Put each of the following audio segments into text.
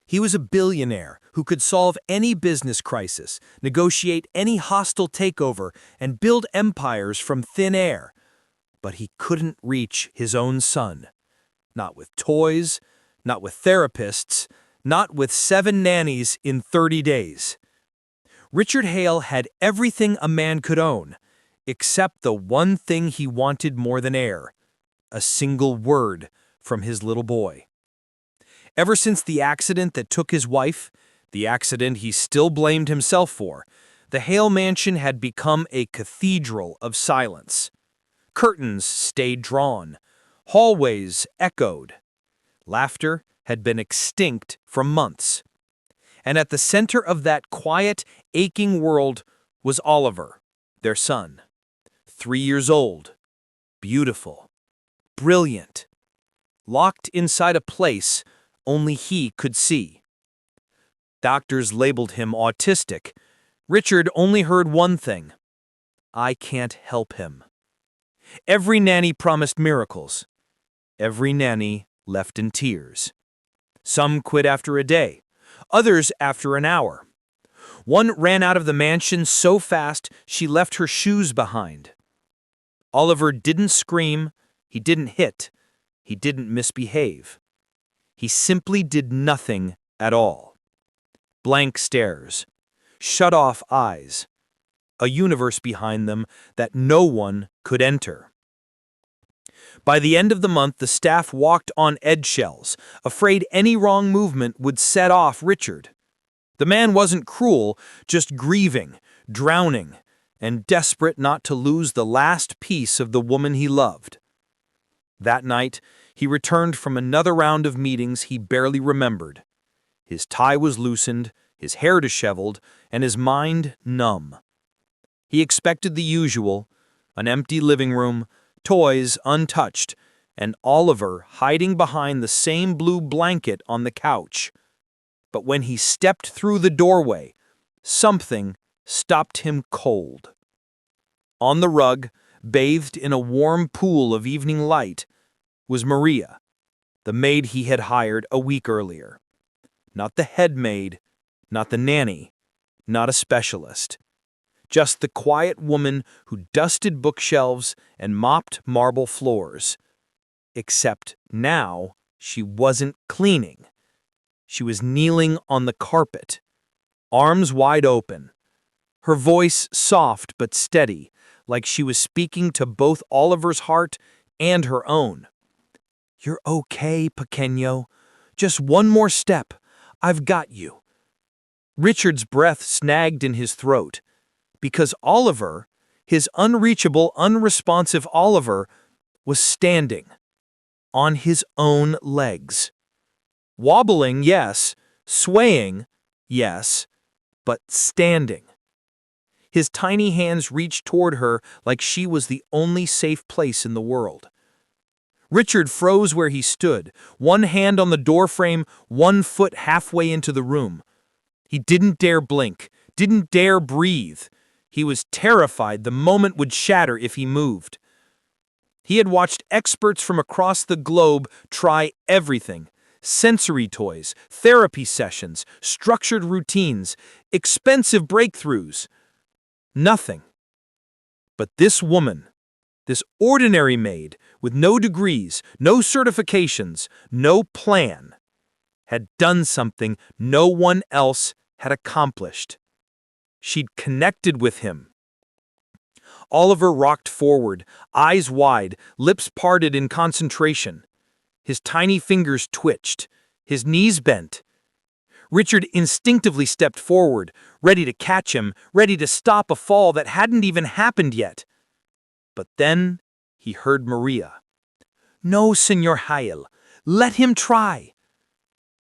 He was a billionaire who could solve any business crisis, negotiate any hostile takeover, and build empires from thin air. But he couldn't reach his own son. Not with toys, not with therapists, not with 7 nannies in 30 days. Richard Hale had everything a man could own, except the one thing he wanted more than air: a single word from his little boy. Ever since the accident that took his wife, the accident he still blamed himself for, the Hale mansion had become a cathedral of silence. Curtains stayed drawn. Hallways echoed. Laughter had been extinct for months. And at the center of that quiet, aching world was Oliver, their son. 3 years old, beautiful, brilliant, locked inside a place only he could see. Doctors labeled him autistic. Richard only heard one thing: I can't help him. Every nanny promised miracles. Every nanny left in tears. Some quit after a day, others after an hour. One ran out of the mansion so fast she left her shoes behind. Oliver didn't scream, he didn't hit, he didn't misbehave. He simply did nothing at all. Blank stares, shut-off eyes, a universe behind them that no one could enter. By the end of the month, the staff walked on eggshells, afraid any wrong movement would set off Richard. The man wasn't cruel, just grieving, drowning, and desperate not to lose the last piece of the woman he loved. That night, he returned from another round of meetings he barely remembered. His tie was loosened, his hair disheveled, and his mind numb. He expected the usual: an empty living room, toys untouched, and Oliver hiding behind the same blue blanket on the couch. But when he stepped through the doorway, something stopped him cold. On the rug, bathed in a warm pool of evening light, was Maria, the maid he had hired a week earlier. Not the head maid, not the nanny, not a specialist. Just the quiet woman who dusted bookshelves and mopped marble floors. Except now she wasn't cleaning. She was kneeling on the carpet, arms wide open, her voice soft but steady, like she was speaking to both Oliver's heart and her own. You're okay, pequeño. Just one more step. I've got you. Richard's breath snagged in his throat, because Oliver, his unreachable, unresponsive Oliver, was standing on his own legs. Wobbling, yes. Swaying, yes. But standing. His tiny hands reached toward her like she was the only safe place in the world. Richard froze where he stood, one hand on the doorframe, one foot halfway into the room. He didn't dare blink, didn't dare breathe. He was terrified the moment would shatter if he moved. He had watched experts from across the globe try everything: sensory toys, therapy sessions, structured routines, expensive breakthroughs. Nothing. But this woman, this ordinary maid with no degrees, no certifications, no plan, had done something no one else had accomplished. She'd connected with him. Oliver rocked forward, eyes wide, lips parted in concentration. His tiny fingers twitched, his knees bent. Richard instinctively stepped forward, ready to catch him, ready to stop a fall that hadn't even happened yet. But then he heard Maria. No, Senor Hale, let him try.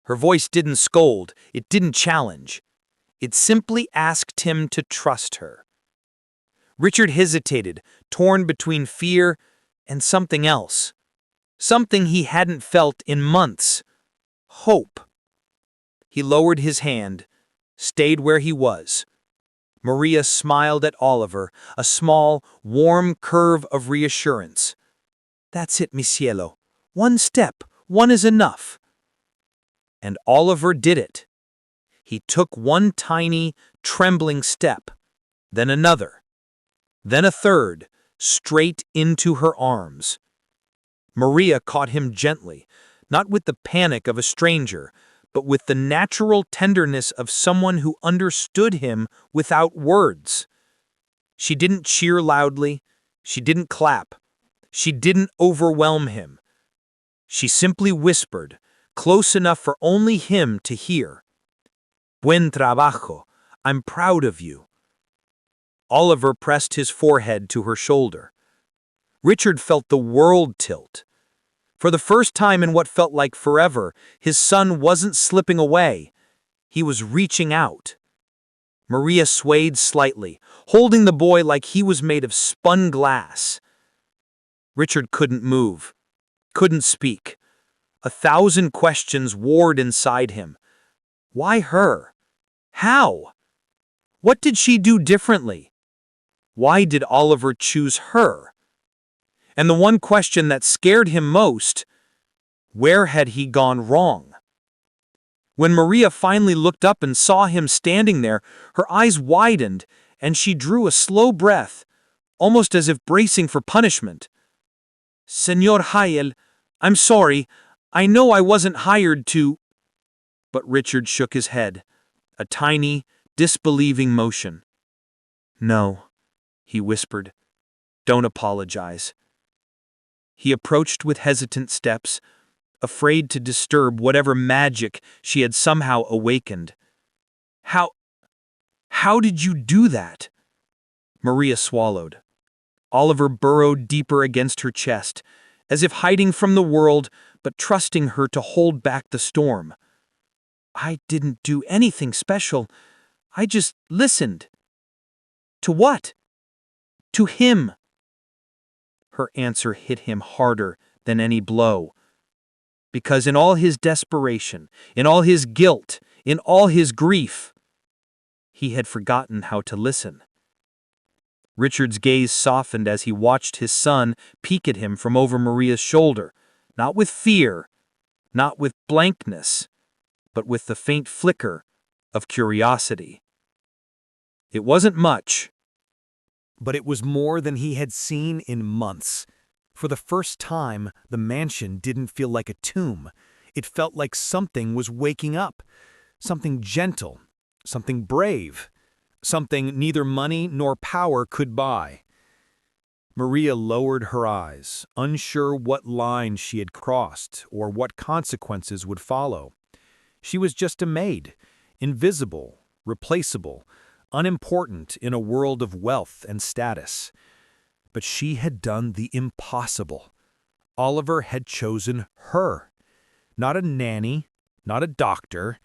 Her voice didn't scold, it didn't challenge. It simply asked him to trust her. Richard hesitated, torn between fear and something else. Something he hadn't felt in months. Hope. He lowered his hand, stayed where he was. Maria smiled at Oliver, a small, warm curve of reassurance. That's it, mi cielo. One step, one is enough. And Oliver did it. He took one tiny, trembling step, then another, then a third, straight into her arms. Maria caught him gently, not with the panic of a stranger, but with the natural tenderness of someone who understood him without words. She didn't cheer loudly, she didn't clap, she didn't overwhelm him. She simply whispered, close enough for only him to hear. Buen trabajo, I'm proud of you. Oliver pressed his forehead to her shoulder. Richard felt the world tilt. For the first time in what felt like forever, his son wasn't slipping away. He was reaching out. Maria swayed slightly, holding the boy like he was made of spun glass. Richard couldn't move, couldn't speak. 1,000 questions warred inside him. Why her? How? What did she do differently? Why did Oliver choose her? And the one question that scared him most, where had he gone wrong? When Maria finally looked up and saw him standing there, her eyes widened and she drew a slow breath, almost as if bracing for punishment. Señor Hayel, I'm sorry. I know I wasn't hired to... But Richard shook his head, a tiny, disbelieving motion. No, he whispered. Don't apologize. He approached with hesitant steps, afraid to disturb whatever magic she had somehow awakened. How did you do that? Maria swallowed. Oliver burrowed deeper against her chest, as if hiding from the world, but trusting her to hold back the storm. I didn't do anything special. I just listened. To what? To him. Her answer hit him harder than any blow. Because in all his desperation, in all his guilt, in all his grief, he had forgotten how to listen. Richard's gaze softened as he watched his son peek at him from over Maria's shoulder, not with fear, not with blankness, but with the faint flicker of curiosity. It wasn't much, but it was more than he had seen in months. For the first time, the mansion didn't feel like a tomb. It felt like something was waking up. Something gentle, something brave, something neither money nor power could buy. Maria lowered her eyes, unsure what line she had crossed or what consequences would follow. She was just a maid, invisible, replaceable, unimportant in a world of wealth and status. But she had done the impossible. Oliver had chosen her. Not a nanny, not a doctor,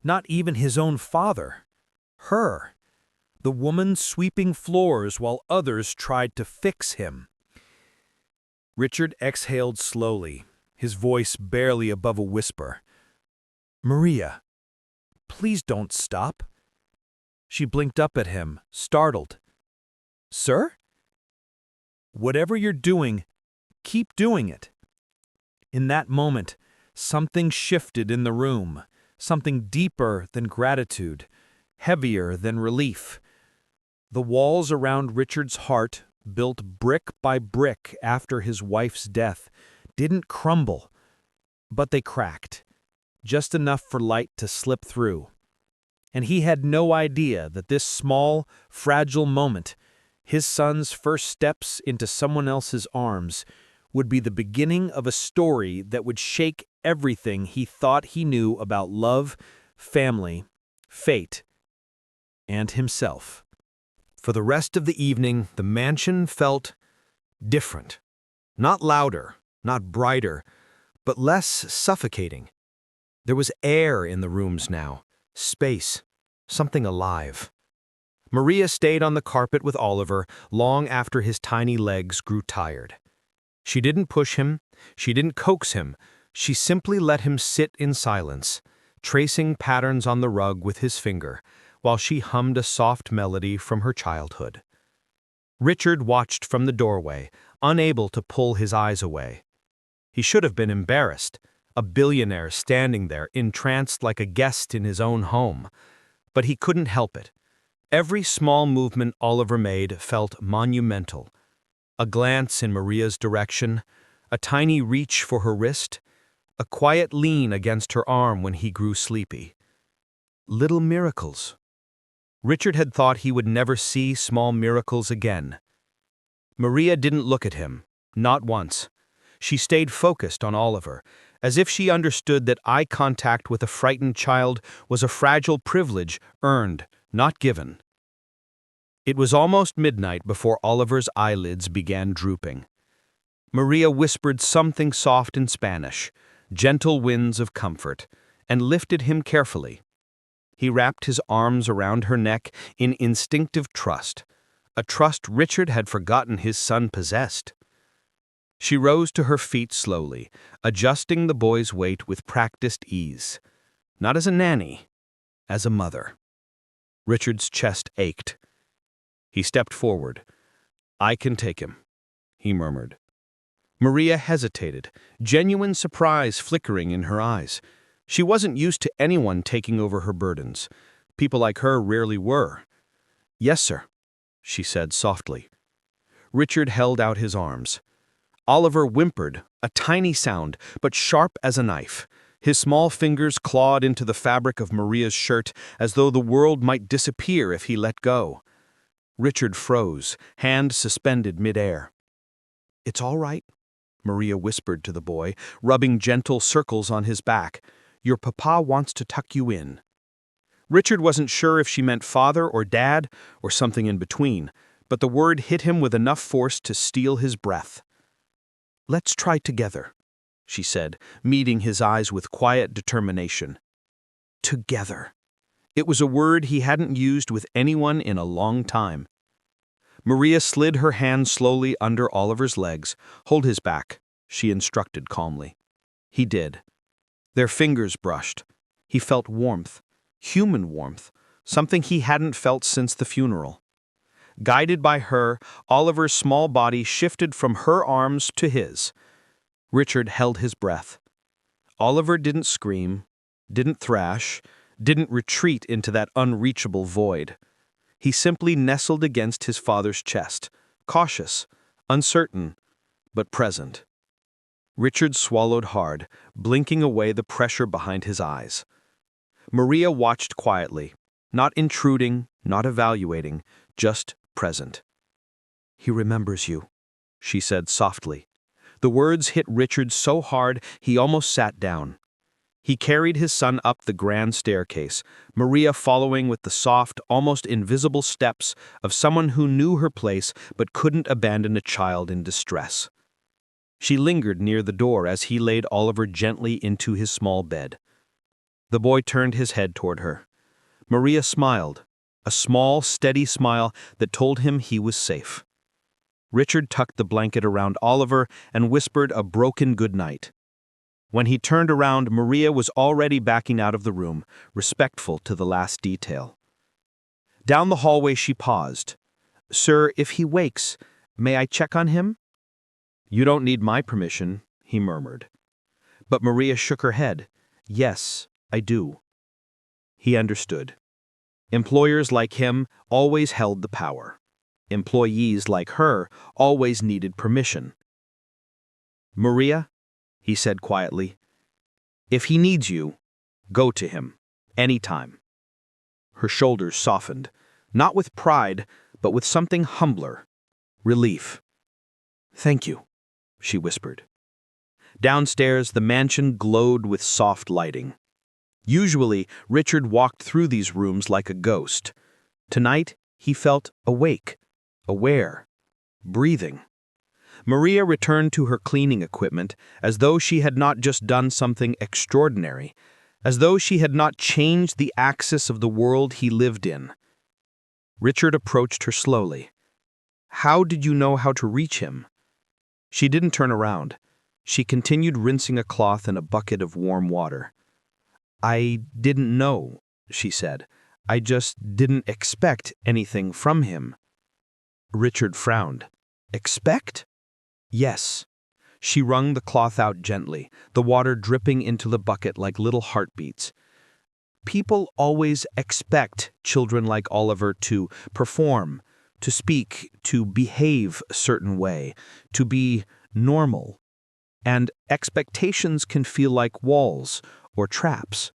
not even his own father. Her. The woman sweeping floors while others tried to fix him. Richard exhaled slowly, his voice barely above a whisper. Maria, please don't stop. She blinked up at him, startled. Sir? Whatever you're doing, keep doing it. In that moment, something shifted in the room, something deeper than gratitude, heavier than relief. The walls around Richard's heart, built brick by brick after his wife's death, didn't crumble, but they cracked, just enough for light to slip through. And he had no idea that this small, fragile moment, his son's first steps into someone else's arms, would be the beginning of a story that would shake everything he thought he knew about love, family, fate, and himself. For the rest of the evening, the mansion felt different. Not louder, not brighter, but less suffocating. There was air in the rooms now, space, something alive. Maria stayed on the carpet with Oliver long after his tiny legs grew tired. She didn't push him, she didn't coax him, she simply let him sit in silence, tracing patterns on the rug with his finger, while she hummed a soft melody from her childhood. Richard watched from the doorway, unable to pull his eyes away. He should have been embarrassed, a billionaire standing there, entranced like a guest in his own home. But he couldn't help it. Every small movement Oliver made felt monumental. A glance in Maria's direction, a tiny reach for her wrist, a quiet lean against her arm when he grew sleepy. Little miracles. Richard had thought he would never see small miracles again. Maria didn't look at him, not once. She stayed focused on Oliver, as if she understood that eye contact with a frightened child was a fragile privilege earned, not given. It was almost midnight before Oliver's eyelids began drooping. Maria whispered something soft in Spanish, gentle winds of comfort, and lifted him carefully. He wrapped his arms around her neck in instinctive trust, a trust Richard had forgotten his son possessed. She rose to her feet slowly, adjusting the boy's weight with practiced ease, not as a nanny, as a mother. Richard's chest ached. He stepped forward. "I can take him," he murmured. Maria hesitated, genuine surprise flickering in her eyes. She wasn't used to anyone taking over her burdens. People like her rarely were. "Yes, sir," she said softly. Richard held out his arms. Oliver whimpered, a tiny sound, but sharp as a knife. His small fingers clawed into the fabric of Maria's shirt as though the world might disappear if he let go. Richard froze, hand suspended midair. "It's all right," Maria whispered to the boy, rubbing gentle circles on his back. "Your papa wants to tuck you in." Richard wasn't sure if she meant father or dad or something in between, but the word hit him with enough force to steal his breath. "Let's try together," she said, meeting his eyes with quiet determination. Together. It was a word he hadn't used with anyone in a long time. Maria slid her hand slowly under Oliver's legs. "Hold his back," she instructed calmly. He did. Their fingers brushed. He felt warmth, human warmth, something he hadn't felt since the funeral. Guided by her, Oliver's small body shifted from her arms to his. Richard held his breath. Oliver didn't scream, didn't thrash, didn't retreat into that unreachable void. He simply nestled against his father's chest, cautious, uncertain, but present. Richard swallowed hard, blinking away the pressure behind his eyes. Maria watched quietly, not intruding, not evaluating, just present. "He remembers you," she said softly. The words hit Richard so hard he almost sat down. He carried his son up the grand staircase, Maria following with the soft, almost invisible steps of someone who knew her place but couldn't abandon a child in distress. She lingered near the door as he laid Oliver gently into his small bed. The boy turned his head toward her. Maria smiled, a small, steady smile that told him he was safe. Richard tucked the blanket around Oliver and whispered a broken goodnight. When he turned around, Maria was already backing out of the room, respectful to the last detail. Down the hallway she paused. "Sir, if he wakes, may I check on him?" "You don't need my permission," he murmured. But Maria shook her head. "Yes, I do." He understood. Employers like him always held the power. Employees like her always needed permission. "Maria," he said quietly, "if he needs you, go to him, anytime." Her shoulders softened, not with pride, but with something humbler, relief. "Thank you," she whispered. Downstairs, the mansion glowed with soft lighting. Usually, Richard walked through these rooms like a ghost. Tonight, he felt awake, aware, breathing. Maria returned to her cleaning equipment as though she had not just done something extraordinary, as though she had not changed the axis of the world he lived in. Richard approached her slowly. "How did you know how to reach him?" She didn't turn around. She continued rinsing a cloth in a bucket of warm water. "I didn't know," she said. "I just didn't expect anything from him." Richard frowned. "Expect?" "Yes." She wrung the cloth out gently, the water dripping into the bucket like little heartbeats. People always expect children like Oliver to perform, to speak, to behave a certain way, to be normal. And expectations can feel like walls or traps.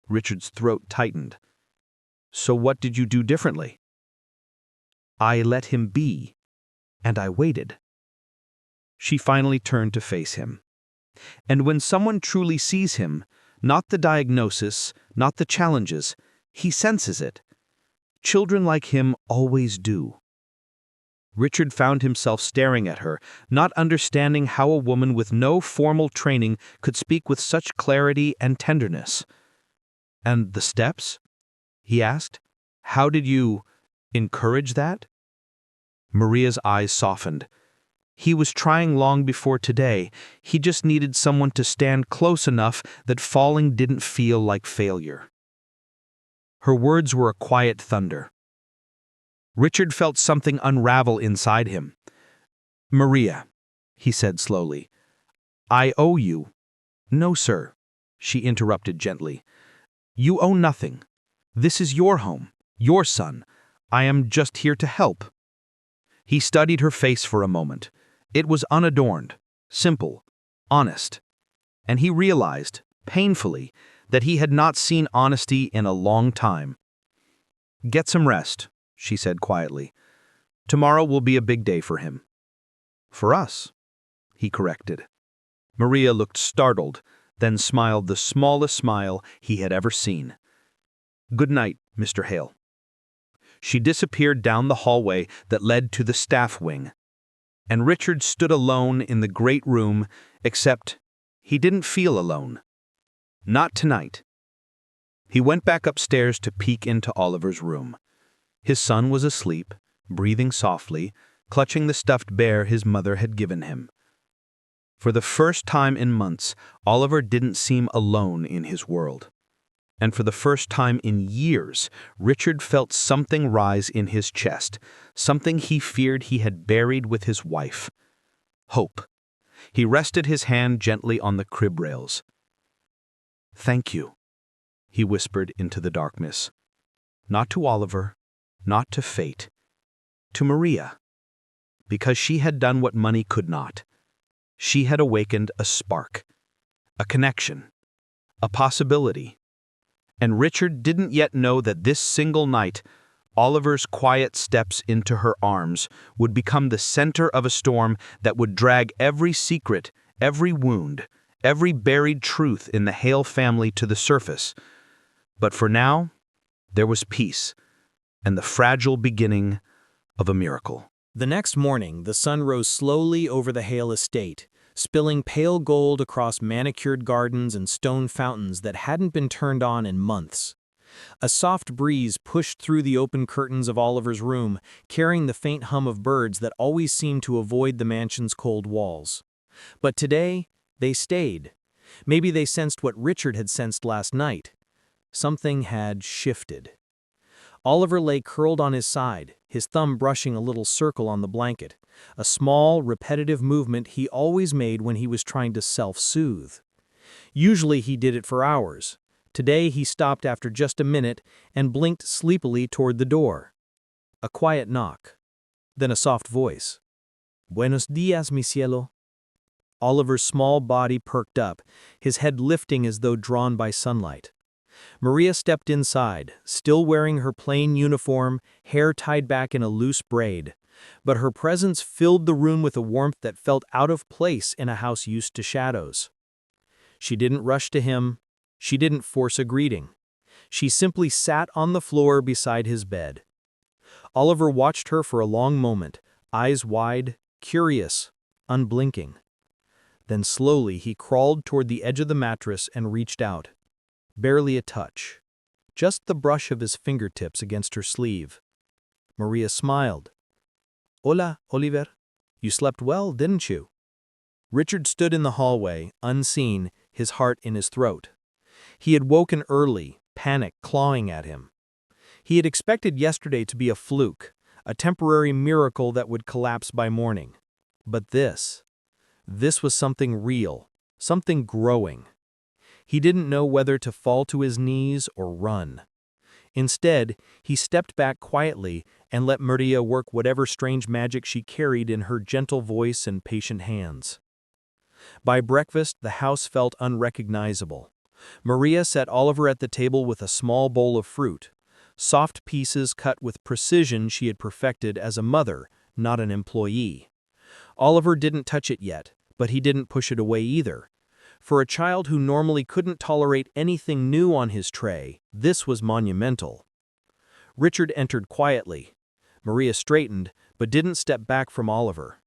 Richard's throat tightened. So what did you do differently? I let him be, and I waited. She finally turned to face him. And when someone truly sees him, not the diagnosis, not the challenges, he senses it. Children like him always do. Richard found himself staring at her, not understanding how a woman with no formal training could speak with such clarity and tenderness. And the steps? He asked. How did you encourage that? Maria's eyes softened. He was trying long before today. He just needed someone to stand close enough that falling didn't feel like failure. Her words were a quiet thunder. Richard felt something unravel inside him. Maria, he said slowly, I owe you. No, sir, she interrupted gently. You owe nothing. This is your home, your son. I am just here to help. He studied her face for a moment. It was unadorned, simple, honest. And he realized, painfully, that he had not seen honesty in a long time. Get some rest, she said quietly. Tomorrow will be a big day for him. For us, he corrected. Maria looked startled, then smiled the smallest smile he had ever seen. Good night, Mr. Hale. She disappeared down the hallway that led to the staff wing. And Richard stood alone in the great room, except he didn't feel alone. Not tonight. He went back upstairs to peek into Oliver's room. His son was asleep, breathing softly, clutching the stuffed bear his mother had given him. For the first time in months, Oliver didn't seem alone in his world. And for the first time in years, Richard felt something rise in his chest, something he feared he had buried with his wife. Hope. He rested his hand gently on the crib rails. Thank you, he whispered into the darkness. Not to Oliver, not to fate, to Maria. Because she had done what money could not. She had awakened a spark, a connection, a possibility. And Richard didn't yet know that this single night, Oliver's quiet steps into her arms would become the center of a storm that would drag every secret, every wound, every buried truth in the Hale family to the surface. But for now, there was peace, and the fragile beginning of a miracle. The next morning, the sun rose slowly over the Hale estate, spilling pale gold across manicured gardens and stone fountains that hadn't been turned on in months. A soft breeze pushed through the open curtains of Oliver's room, carrying the faint hum of birds that always seemed to avoid the mansion's cold walls. But today, they stayed. Maybe they sensed what Richard had sensed last night. Something had shifted. Oliver lay curled on his side, his thumb brushing a little circle on the blanket, a small, repetitive movement he always made when he was trying to self-soothe. Usually he did it for hours. Today he stopped after just a minute and blinked sleepily toward the door. A quiet knock. Then a soft voice. Buenos días, mi cielo. Oliver's small body perked up, his head lifting as though drawn by sunlight. Maria stepped inside, still wearing her plain uniform, hair tied back in a loose braid. But her presence filled the room with a warmth that felt out of place in a house used to shadows. She didn't rush to him. She didn't force a greeting. She simply sat on the floor beside his bed. Oliver watched her for a long moment, eyes wide, curious, unblinking. Then slowly he crawled toward the edge of the mattress and reached out. Barely a touch. Just the brush of his fingertips against her sleeve. Maria smiled. Hola, Oliver. You slept well, didn't you? Richard stood in the hallway, unseen, his heart in his throat. He had woken early, panic clawing at him. He had expected yesterday to be a fluke, a temporary miracle that would collapse by morning. But this This was something real, something growing. He didn't know whether to fall to his knees or run. Instead, he stepped back quietly and let Maria work whatever strange magic she carried in her gentle voice and patient hands. By breakfast, the house felt unrecognizable. Maria set Oliver at the table with a small bowl of fruit, soft pieces cut with precision she had perfected as a mother, not an employee. Oliver didn't touch it yet, but he didn't push it away either. For a child who normally couldn't tolerate anything new on his tray, this was monumental. Richard entered quietly. Maria straightened, but didn't step back from Oliver.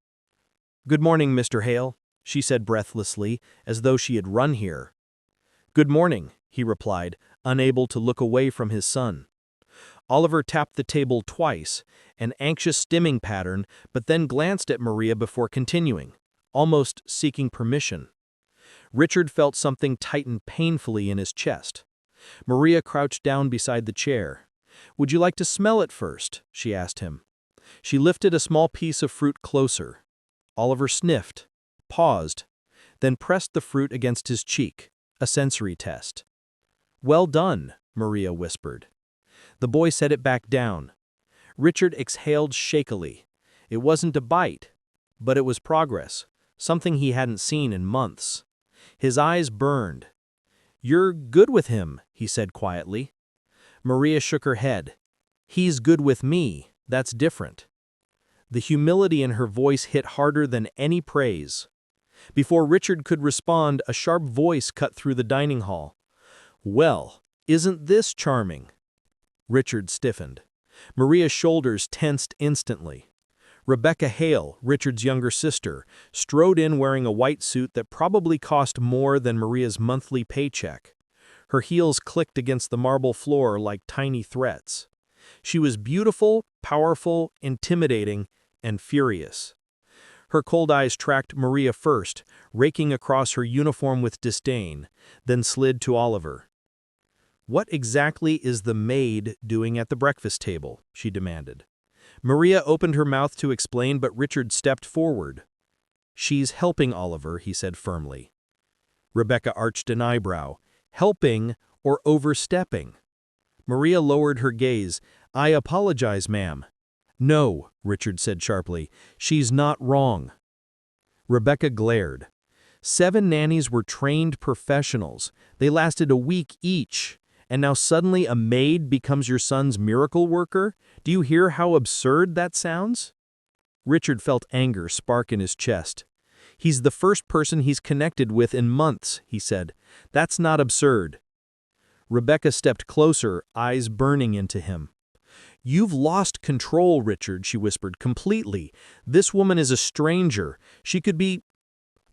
"Good morning, Mr. Hale," she said breathlessly, as though she had run here. "Good morning," he replied, unable to look away from his son. Oliver tapped the table twice, an anxious stimming pattern, but then glanced at Maria before continuing, almost seeking permission. Richard felt something tighten painfully in his chest. Maria crouched down beside the chair. "Would you like to smell it first?" she asked him. She lifted a small piece of fruit closer. Oliver sniffed, paused, then pressed the fruit against his cheek, a sensory test. "Well done," Maria whispered. The boy set it back down. Richard exhaled shakily. It wasn't a bite, but it was progress, something he hadn't seen in months. His eyes burned. "You're good with him," he said quietly. Maria shook her head. "He's good with me. That's different." The humility in her voice hit harder than any praise. Before Richard could respond, a sharp voice cut through the dining hall. "Well, isn't this charming?" Richard stiffened. Maria's shoulders tensed instantly. Rebecca Hale, Richard's younger sister, strode in wearing a white suit that probably cost more than Maria's monthly paycheck. Her heels clicked against the marble floor like tiny threats. She was beautiful, powerful, intimidating, and furious. Her cold eyes tracked Maria first, raking across her uniform with disdain, then slid to Oliver. "What exactly is the maid doing at the breakfast table?" she demanded. Maria opened her mouth to explain, but Richard stepped forward. "She's helping Oliver," he said firmly. Rebecca arched an eyebrow. "Helping or overstepping?" Maria lowered her gaze. "I apologize, ma'am." "No," Richard said sharply. "She's not wrong." Rebecca glared. 7 nannies were trained professionals. They lasted a week each. And now suddenly a maid becomes your son's miracle worker? Do you hear how absurd that sounds? Richard felt anger spark in his chest. "He's the first person he's connected with in months," he said. "That's not absurd." Rebecca stepped closer, eyes burning into him. "You've lost control, Richard," she whispered, "completely. This woman is a stranger. She could be—"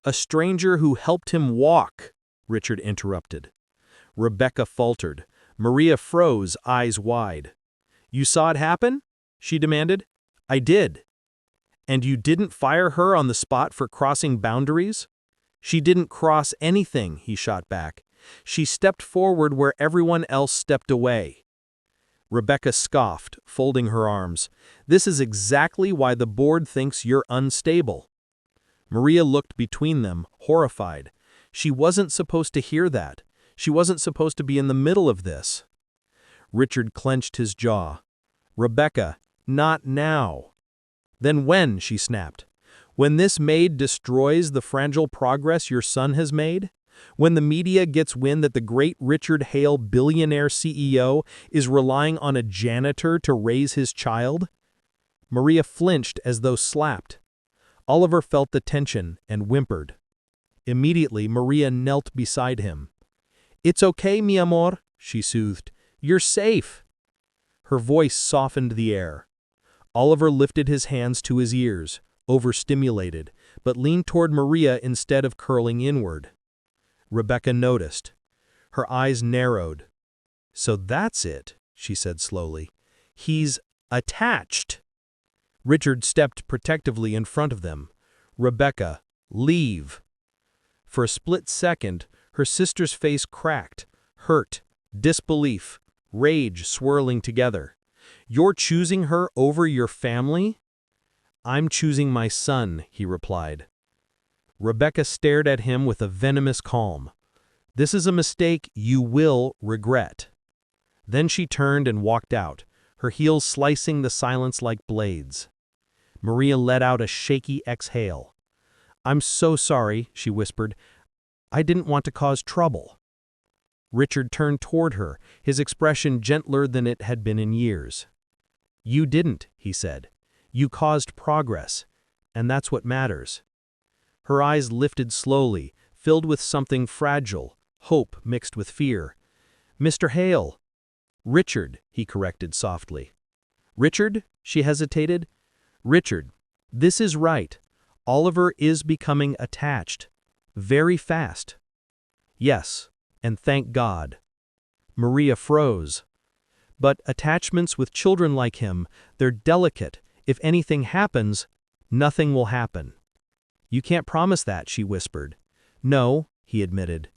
"A stranger who helped him walk," Richard interrupted. Rebecca faltered. Maria froze, eyes wide. "You saw it happen?" she demanded. "I did." "And you didn't fire her on the spot for crossing boundaries?" "She didn't cross anything," he shot back. "She stepped forward where everyone else stepped away." Rebecca scoffed, folding her arms. "This is exactly why the board thinks you're unstable." Maria looked between them, horrified. She wasn't supposed to hear that. She wasn't supposed to be in the middle of this. Richard clenched his jaw. "Rebecca, not now." "Then when?" she snapped. "When this maid destroys the fragile progress your son has made? When the media gets wind that the great Richard Hale, billionaire CEO, is relying on a janitor to raise his child?" Maria flinched as though slapped. Oliver felt the tension and whimpered. Immediately, Maria knelt beside him. "It's okay, mi amor," she soothed. "You're safe." Her voice softened the air. Oliver lifted his hands to his ears, overstimulated, but leaned toward Maria instead of curling inward. Rebecca noticed. Her eyes narrowed. "So that's it," she said slowly. "He's attached." Richard stepped protectively in front of them. "Rebecca, leave." For a split second, her sister's face cracked, hurt, disbelief, rage swirling together. "You're choosing her over your family?" "I'm choosing my son," he replied. Rebecca stared at him with a venomous calm. "This is a mistake you will regret." Then she turned and walked out, her heels slicing the silence like blades. Maria let out a shaky exhale. "I'm so sorry," she whispered. "I didn't want to cause trouble." Richard turned toward her, his expression gentler than it had been in years. "You didn't," he said. "You caused progress, and that's what matters." Her eyes lifted slowly, filled with something fragile, hope mixed with fear. "Mr. Hale." "Richard," he corrected softly. "Richard?" she hesitated. "Richard, this is right. Oliver is becoming attached. Very fast." "Yes, and thank God." Maria froze. "But attachments with children like him, they're delicate. If anything happens, nothing will happen." "You can't promise that," she whispered. "No," he admitted.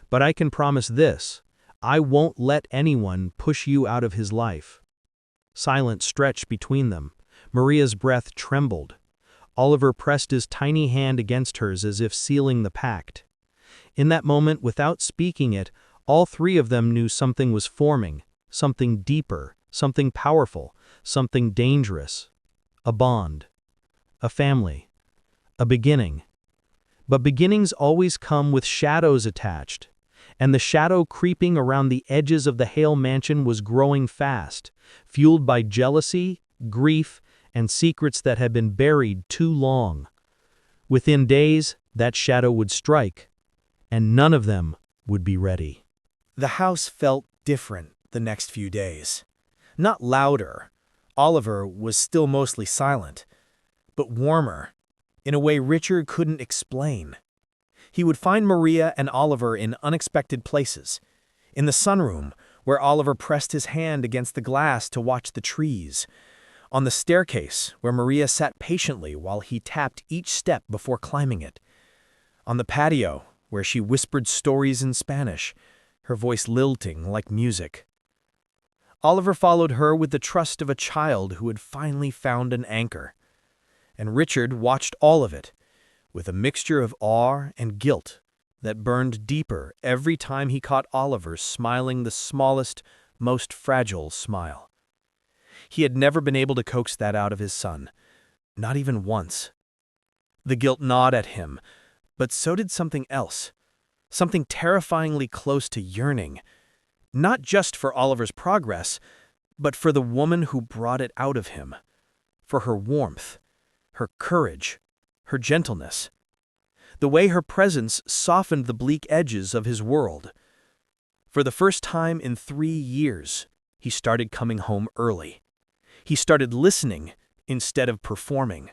"But I can promise this. I won't let anyone push you out of his life." Silence stretched between them. Maria's breath trembled. Oliver pressed his tiny hand against hers as if sealing the pact. In that moment, without speaking it, all three of them knew something was forming, something deeper, something powerful, something dangerous. A bond. A family. A beginning. But beginnings always come with shadows attached. And the shadow creeping around the edges of the Hale mansion was growing fast, fueled by jealousy, grief, and secrets that had been buried too long. Within days, that shadow would strike, and none of them would be ready. The house felt different the next few days. Not louder. Oliver was still mostly silent, but warmer, in a way Richard couldn't explain. He would find Maria and Oliver in unexpected places. In the sunroom, where Oliver pressed his hand against the glass to watch the trees. On the staircase, where Maria sat patiently while he tapped each step before climbing it. On the patio, where she whispered stories in Spanish, her voice lilting like music. Oliver followed her with the trust of a child who had finally found an anchor. And Richard watched all of it, with a mixture of awe and guilt that burned deeper every time he caught Oliver smiling the smallest, most fragile smile. He had never been able to coax that out of his son, not even once. The guilt gnawed at him, but so did something else, something terrifyingly close to yearning, not just for Oliver's progress, but for the woman who brought it out of him, for her warmth, her courage, her gentleness, the way her presence softened the bleak edges of his world. For the first time in 3 years, he started coming home early. He started listening instead of performing.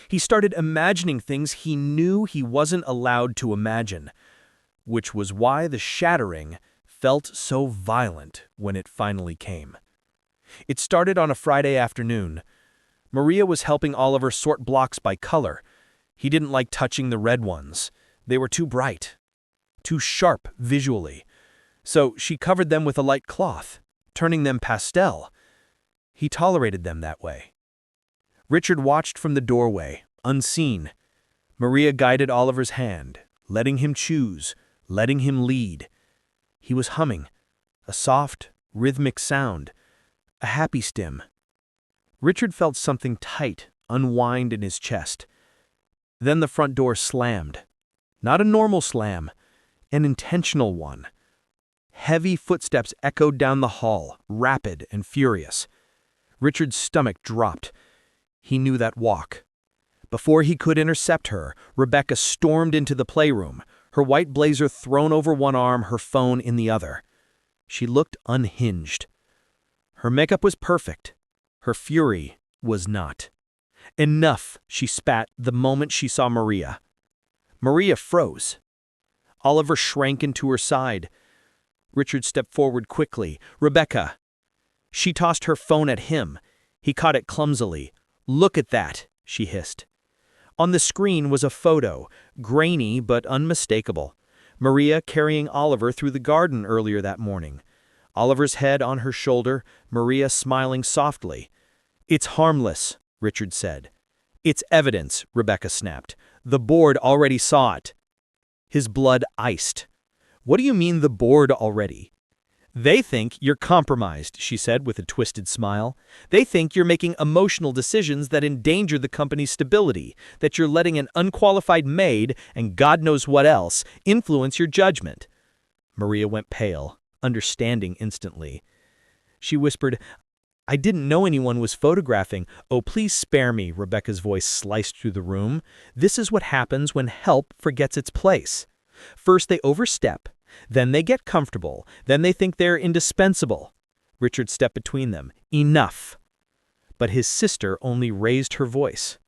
He started imagining things he knew he wasn't allowed to imagine, which was why the shattering felt so violent when it finally came. It started on a Friday afternoon. Maria was helping Oliver sort blocks by color. He didn't like touching the red ones. They were too bright, too sharp visually. So she covered them with a light cloth, turning them pastel. He tolerated them that way. Richard watched from the doorway, unseen. Maria guided Oliver's hand, letting him choose, letting him lead. He was humming, a soft, rhythmic sound, a happy stim. Richard felt something tight unwind in his chest. Then the front door slammed. Not a normal slam, an intentional one. Heavy footsteps echoed down the hall, rapid and furious. Richard's stomach dropped. He knew that walk. Before he could intercept her, Rebecca stormed into the playroom, her white blazer thrown over one arm, her phone in the other. She looked unhinged. Her makeup was perfect. Her fury was not. "Enough," she spat the moment she saw Maria. Maria froze. Oliver shrank into her side. Richard stepped forward quickly. "Rebecca." She tossed her phone at him. He caught it clumsily. "Look at that," she hissed. On the screen was a photo, grainy but unmistakable. Maria carrying Oliver through the garden earlier that morning. Oliver's head on her shoulder, Maria smiling softly. "It's harmless," Richard said. "It's evidence," Rebecca snapped. The board already saw it. His blood iced. What do you mean the board already? They think you're compromised, she said with a twisted smile. They think you're making emotional decisions that endanger the company's stability, that you're letting an unqualified maid, and God knows what else, influence your judgment. Maria went pale, understanding instantly. She whispered, I didn't know anyone was photographing. Oh, please spare me, Rebecca's voice sliced through the room. This is what happens when help forgets its place. First they overstep, then they get comfortable, then they think they're indispensable. Richard stepped between them. Enough. But his sister only raised her voice.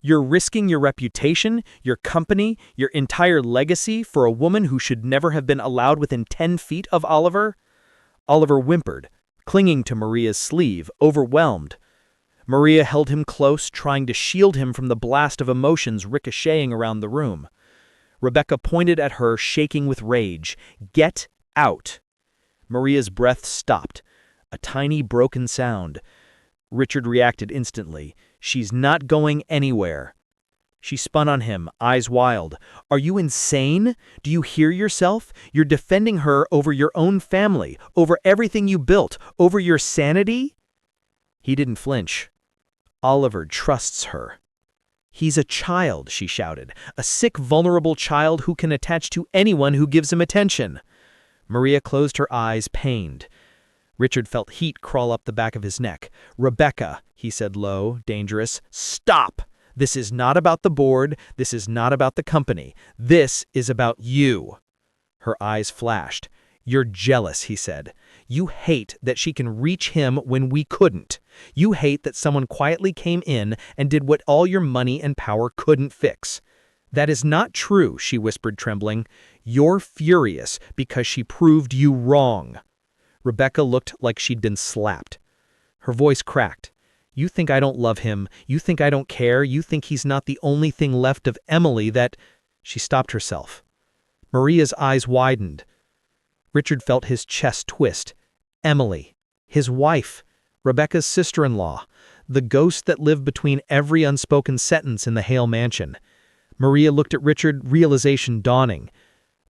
You're risking your reputation, your company, your entire legacy for a woman who should never have been allowed within 10 feet of Oliver? Oliver whimpered, clinging to Maria's sleeve, overwhelmed. Maria held him close, trying to shield him from the blast of emotions ricocheting around the room. Rebecca pointed at her, shaking with rage. Get out! Maria's breath stopped. A tiny broken sound. Richard reacted instantly. She's not going anywhere. She spun on him, eyes wild. Are you insane? Do you hear yourself? You're defending her over your own family, over everything you built, over your sanity? He didn't flinch. Oliver trusts her. He's a child, she shouted, a sick, vulnerable child who can attach to anyone who gives him attention. Maria closed her eyes, pained. Richard felt heat crawl up the back of his neck. Rebecca, he said low, dangerous, stop! This is not about the board. This is not about the company. This is about you. Her eyes flashed. You're jealous, he said. You hate that she can reach him when we couldn't. You hate that someone quietly came in and did what all your money and power couldn't fix. That is not true, she whispered, trembling. You're furious because she proved you wrong. Rebecca looked like she'd been slapped. Her voice cracked. You think I don't love him. You think I don't care. You think he's not the only thing left of Emily that... She stopped herself. Maria's eyes widened. Richard felt his chest twist. Emily, his wife, Rebecca's sister-in-law, the ghost that lived between every unspoken sentence in the Hale mansion. Maria looked at Richard, realization dawning.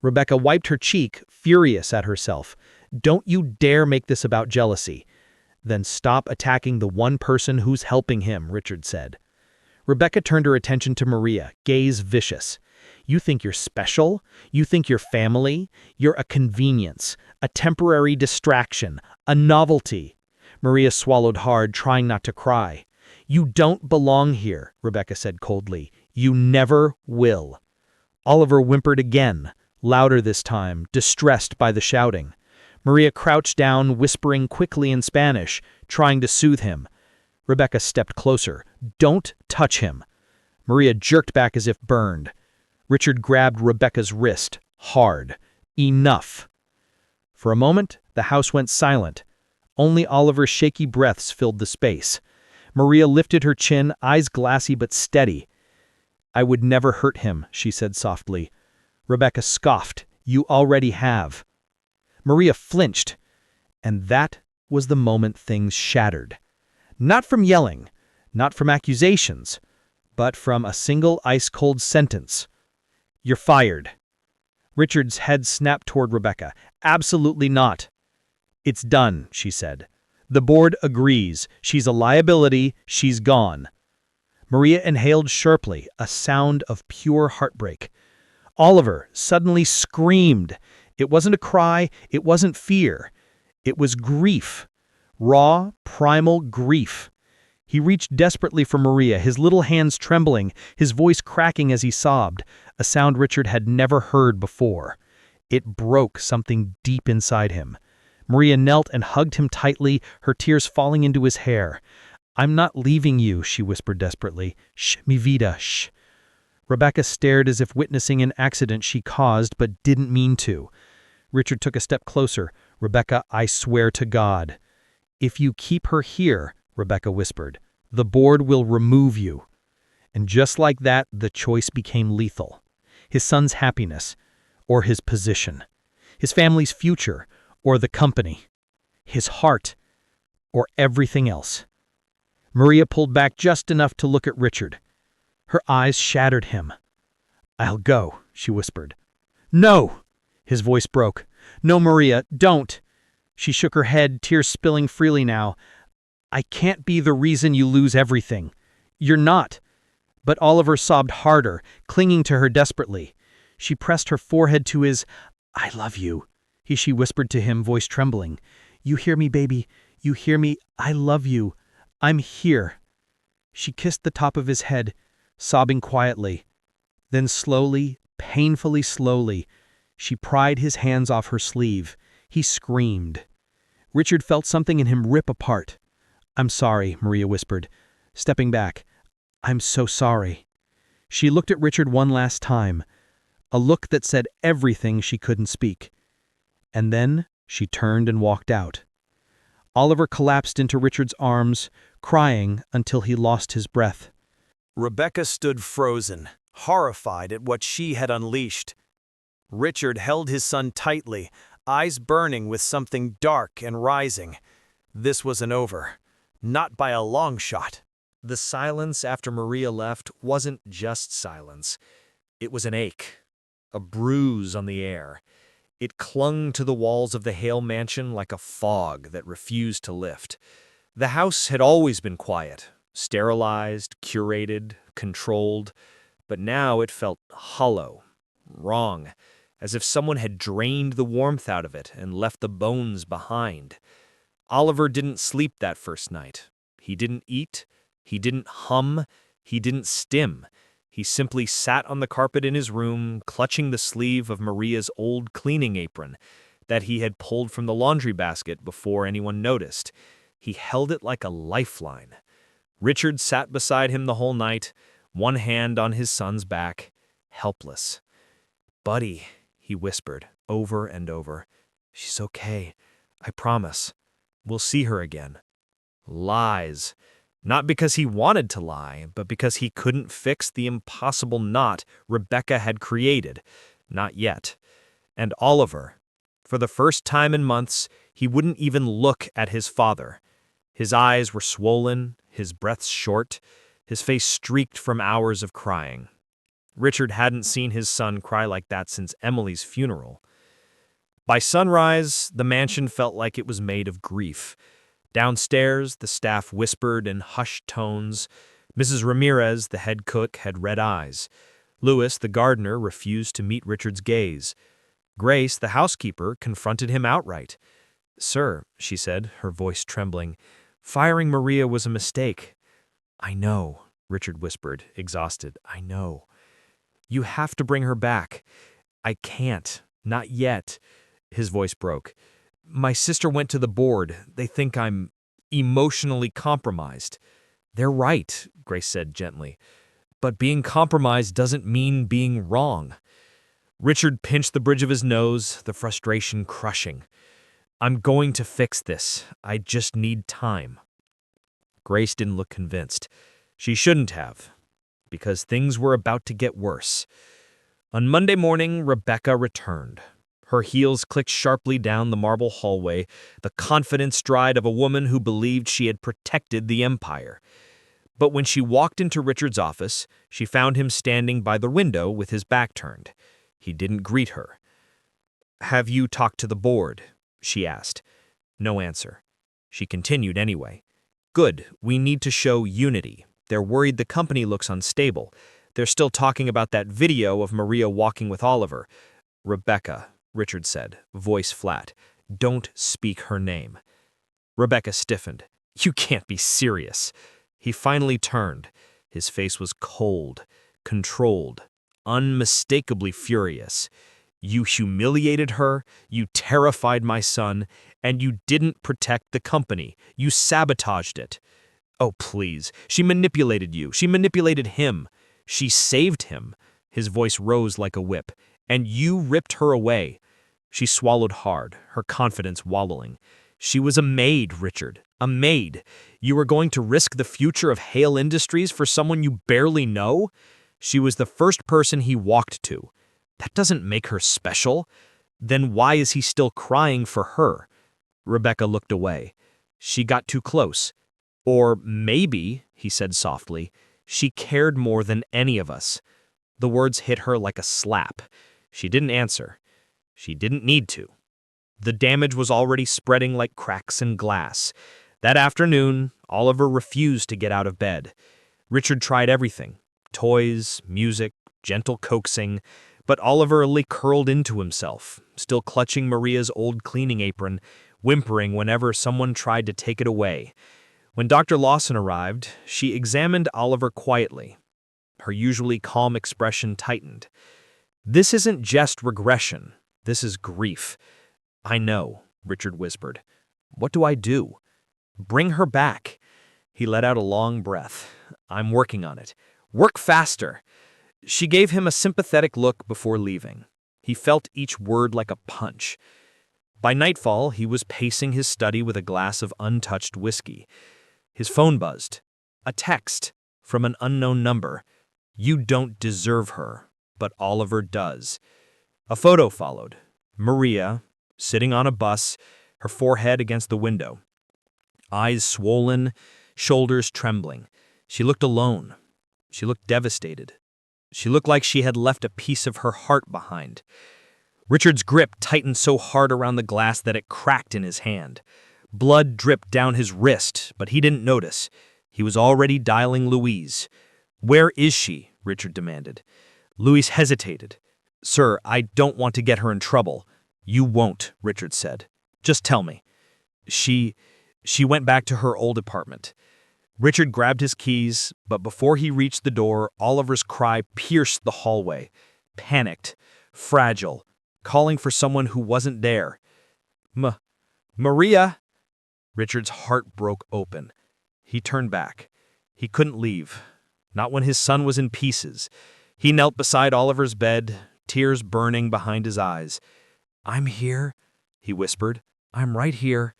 Rebecca wiped her cheek, furious at herself. Don't you dare make this about jealousy. Then stop attacking the one person who's helping him, Richard said. Rebecca turned her attention to Maria, gaze vicious. You think you're special? You think you're family? You're a convenience, a temporary distraction, a novelty. Maria swallowed hard, trying not to cry. You don't belong here, Rebecca said coldly. You never will. Oliver whimpered again, louder this time, distressed by the shouting. Maria crouched down, whispering quickly in Spanish, trying to soothe him. Rebecca stepped closer. Don't touch him. Maria jerked back as if burned. Richard grabbed Rebecca's wrist, hard. Enough. For a moment, the house went silent. Only Oliver's shaky breaths filled the space. Maria lifted her chin, eyes glassy but steady. I would never hurt him, she said softly. Rebecca scoffed. You already have. Maria flinched, and that was the moment things shattered. Not from yelling, not from accusations, but from a single ice-cold sentence. You're fired. Richard's head snapped toward Rebecca. Absolutely not. It's done, she said. The board agrees. She's a liability. She's gone. Maria inhaled sharply, a sound of pure heartbreak. Oliver suddenly screamed. It wasn't a cry. It wasn't fear. It was grief. Raw, primal grief. He reached desperately for Maria, his little hands trembling, his voice cracking as he sobbed, a sound Richard had never heard before. It broke something deep inside him. Maria knelt and hugged him tightly, her tears falling into his hair. I'm not leaving you, she whispered desperately. Shh, mi vida, shh. Rebecca stared as if witnessing an accident she caused but didn't mean to. Richard took a step closer. Rebecca, I swear to God. If you keep her here, Rebecca whispered, the board will remove you. And just like that, the choice became lethal. His son's happiness, or his position. His family's future, or the company. His heart, or everything else. Maria pulled back just enough to look at Richard. Her eyes shattered him. "I'll go," she whispered. "No!" His voice broke. "No, Maria, don't." She shook her head, tears spilling freely now. "I can't be the reason you lose everything. You're not." But Oliver sobbed harder, clinging to her desperately. She pressed her forehead to his. "I love you," she whispered to him, voice trembling. "You hear me, baby? You hear me? I love you. I'm here." She kissed the top of his head, sobbing quietly. Then slowly, painfully slowly, she pried his hands off her sleeve. He screamed. Richard felt something in him rip apart. "I'm sorry," Maria whispered, stepping back. "I'm so sorry." She looked at Richard one last time, a look that said everything she couldn't speak. And then she turned and walked out. Oliver collapsed into Richard's arms, crying until he lost his breath. Rebecca stood frozen, horrified at what she had unleashed. Richard held his son tightly, eyes burning with something dark and rising. This wasn't over. Not by a long shot. The silence after Maria left wasn't just silence. It was an ache, a bruise on the air. It clung to the walls of the Hale mansion like a fog that refused to lift. The house had always been quiet, sterilized, curated, controlled, but now it felt hollow, wrong, as if someone had drained the warmth out of it and left the bones behind. Oliver didn't sleep that first night. He didn't eat, he didn't hum, he didn't stim. He simply sat on the carpet in his room, clutching the sleeve of Maria's old cleaning apron that he had pulled from the laundry basket before anyone noticed. He held it like a lifeline. Richard sat beside him the whole night, one hand on his son's back, helpless. "Buddy," he whispered over and over, "she's okay. I promise. We'll see her again." Lies. Not because he wanted to lie, but because he couldn't fix the impossible knot Rebecca had created. Not yet. And Oliver, for the first time in months, he wouldn't even look at his father. His eyes were swollen, his breath short, his face streaked from hours of crying. Richard hadn't seen his son cry like that since Emily's funeral. By sunrise, the mansion felt like it was made of grief. Downstairs, the staff whispered in hushed tones. Mrs. Ramirez, the head cook, had red eyes. Louis, the gardener, refused to meet Richard's gaze. Grace, the housekeeper, confronted him outright. "Sir," she said, her voice trembling, "firing Maria was a mistake." "I know," Richard whispered, exhausted. "I know. You have to bring her back." "I can't. Not yet." His voice broke. "My sister went to the board. They think I'm emotionally compromised." "They're right," Grace said gently. "But being compromised doesn't mean being wrong." Richard pinched the bridge of his nose, the frustration crushing. "I'm going to fix this. I just need time." Grace didn't look convinced. She shouldn't have, because things were about to get worse. On Monday morning, Rebecca returned. Her heels clicked sharply down the marble hallway, the confident stride of a woman who believed she had protected the empire. But when she walked into Richard's office, she found him standing by the window with his back turned. He didn't greet her. "Have you talked to the board?" she asked. No answer. She continued anyway. "Good, we need to show unity. They're worried the company looks unstable. They're still talking about that video of Maria walking with Oliver." "Rebecca," Richard said, voice flat, "don't speak her name." Rebecca stiffened. "You can't be serious." He finally turned. His face was cold, controlled, unmistakably furious. "You humiliated her, you terrified my son, and you didn't protect the company. You sabotaged it." "Oh, please. She manipulated you. She manipulated him. She saved him." His voice rose like a whip. "And you ripped her away." She swallowed hard, her confidence wallowing. "She was a maid, Richard. A maid. You were going to risk the future of Hale Industries for someone you barely know? She was the first person he walked to. That doesn't make her special. Then why is he still crying for her?" Rebecca looked away. "She got too close. Or maybe," he said softly, "she cared more than any of us." The words hit her like a slap. She didn't answer. She didn't need to. The damage was already spreading like cracks in glass. That afternoon, Oliver refused to get out of bed. Richard tried everything: toys, music, gentle coaxing, but Oliver only curled into himself, still clutching Maria's old cleaning apron, whimpering whenever someone tried to take it away. When Dr. Lawson arrived, she examined Oliver quietly. Her usually calm expression tightened. "This isn't just regression. This is grief." "I know," Richard whispered. "What do I do?" "Bring her back." He let out a long breath. "I'm working on it." "Work faster." She gave him a sympathetic look before leaving. He felt each word like a punch. By nightfall, he was pacing his study with a glass of untouched whiskey. His phone buzzed. A text from an unknown number. "You don't deserve her, but Oliver does." A photo followed. Maria, sitting on a bus, her forehead against the window. Eyes swollen, shoulders trembling. She looked alone. She looked devastated. She looked like she had left a piece of her heart behind. Richard's grip tightened so hard around the glass that it cracked in his hand. Blood dripped down his wrist, but he didn't notice. He was already dialing Louise. "Where is she?" Richard demanded. Louise hesitated. "Sir, I don't want to get her in trouble." "You won't," Richard said. "Just tell me." She went back to her old apartment. Richard grabbed his keys, but before he reached the door, Oliver's cry pierced the hallway. Panicked, fragile, calling for someone who wasn't there. Maria!" Richard's heart broke open. He turned back. He couldn't leave, not when his son was in pieces. He knelt beside Oliver's bed, tears burning behind his eyes. "I'm here," he whispered. "I'm right here."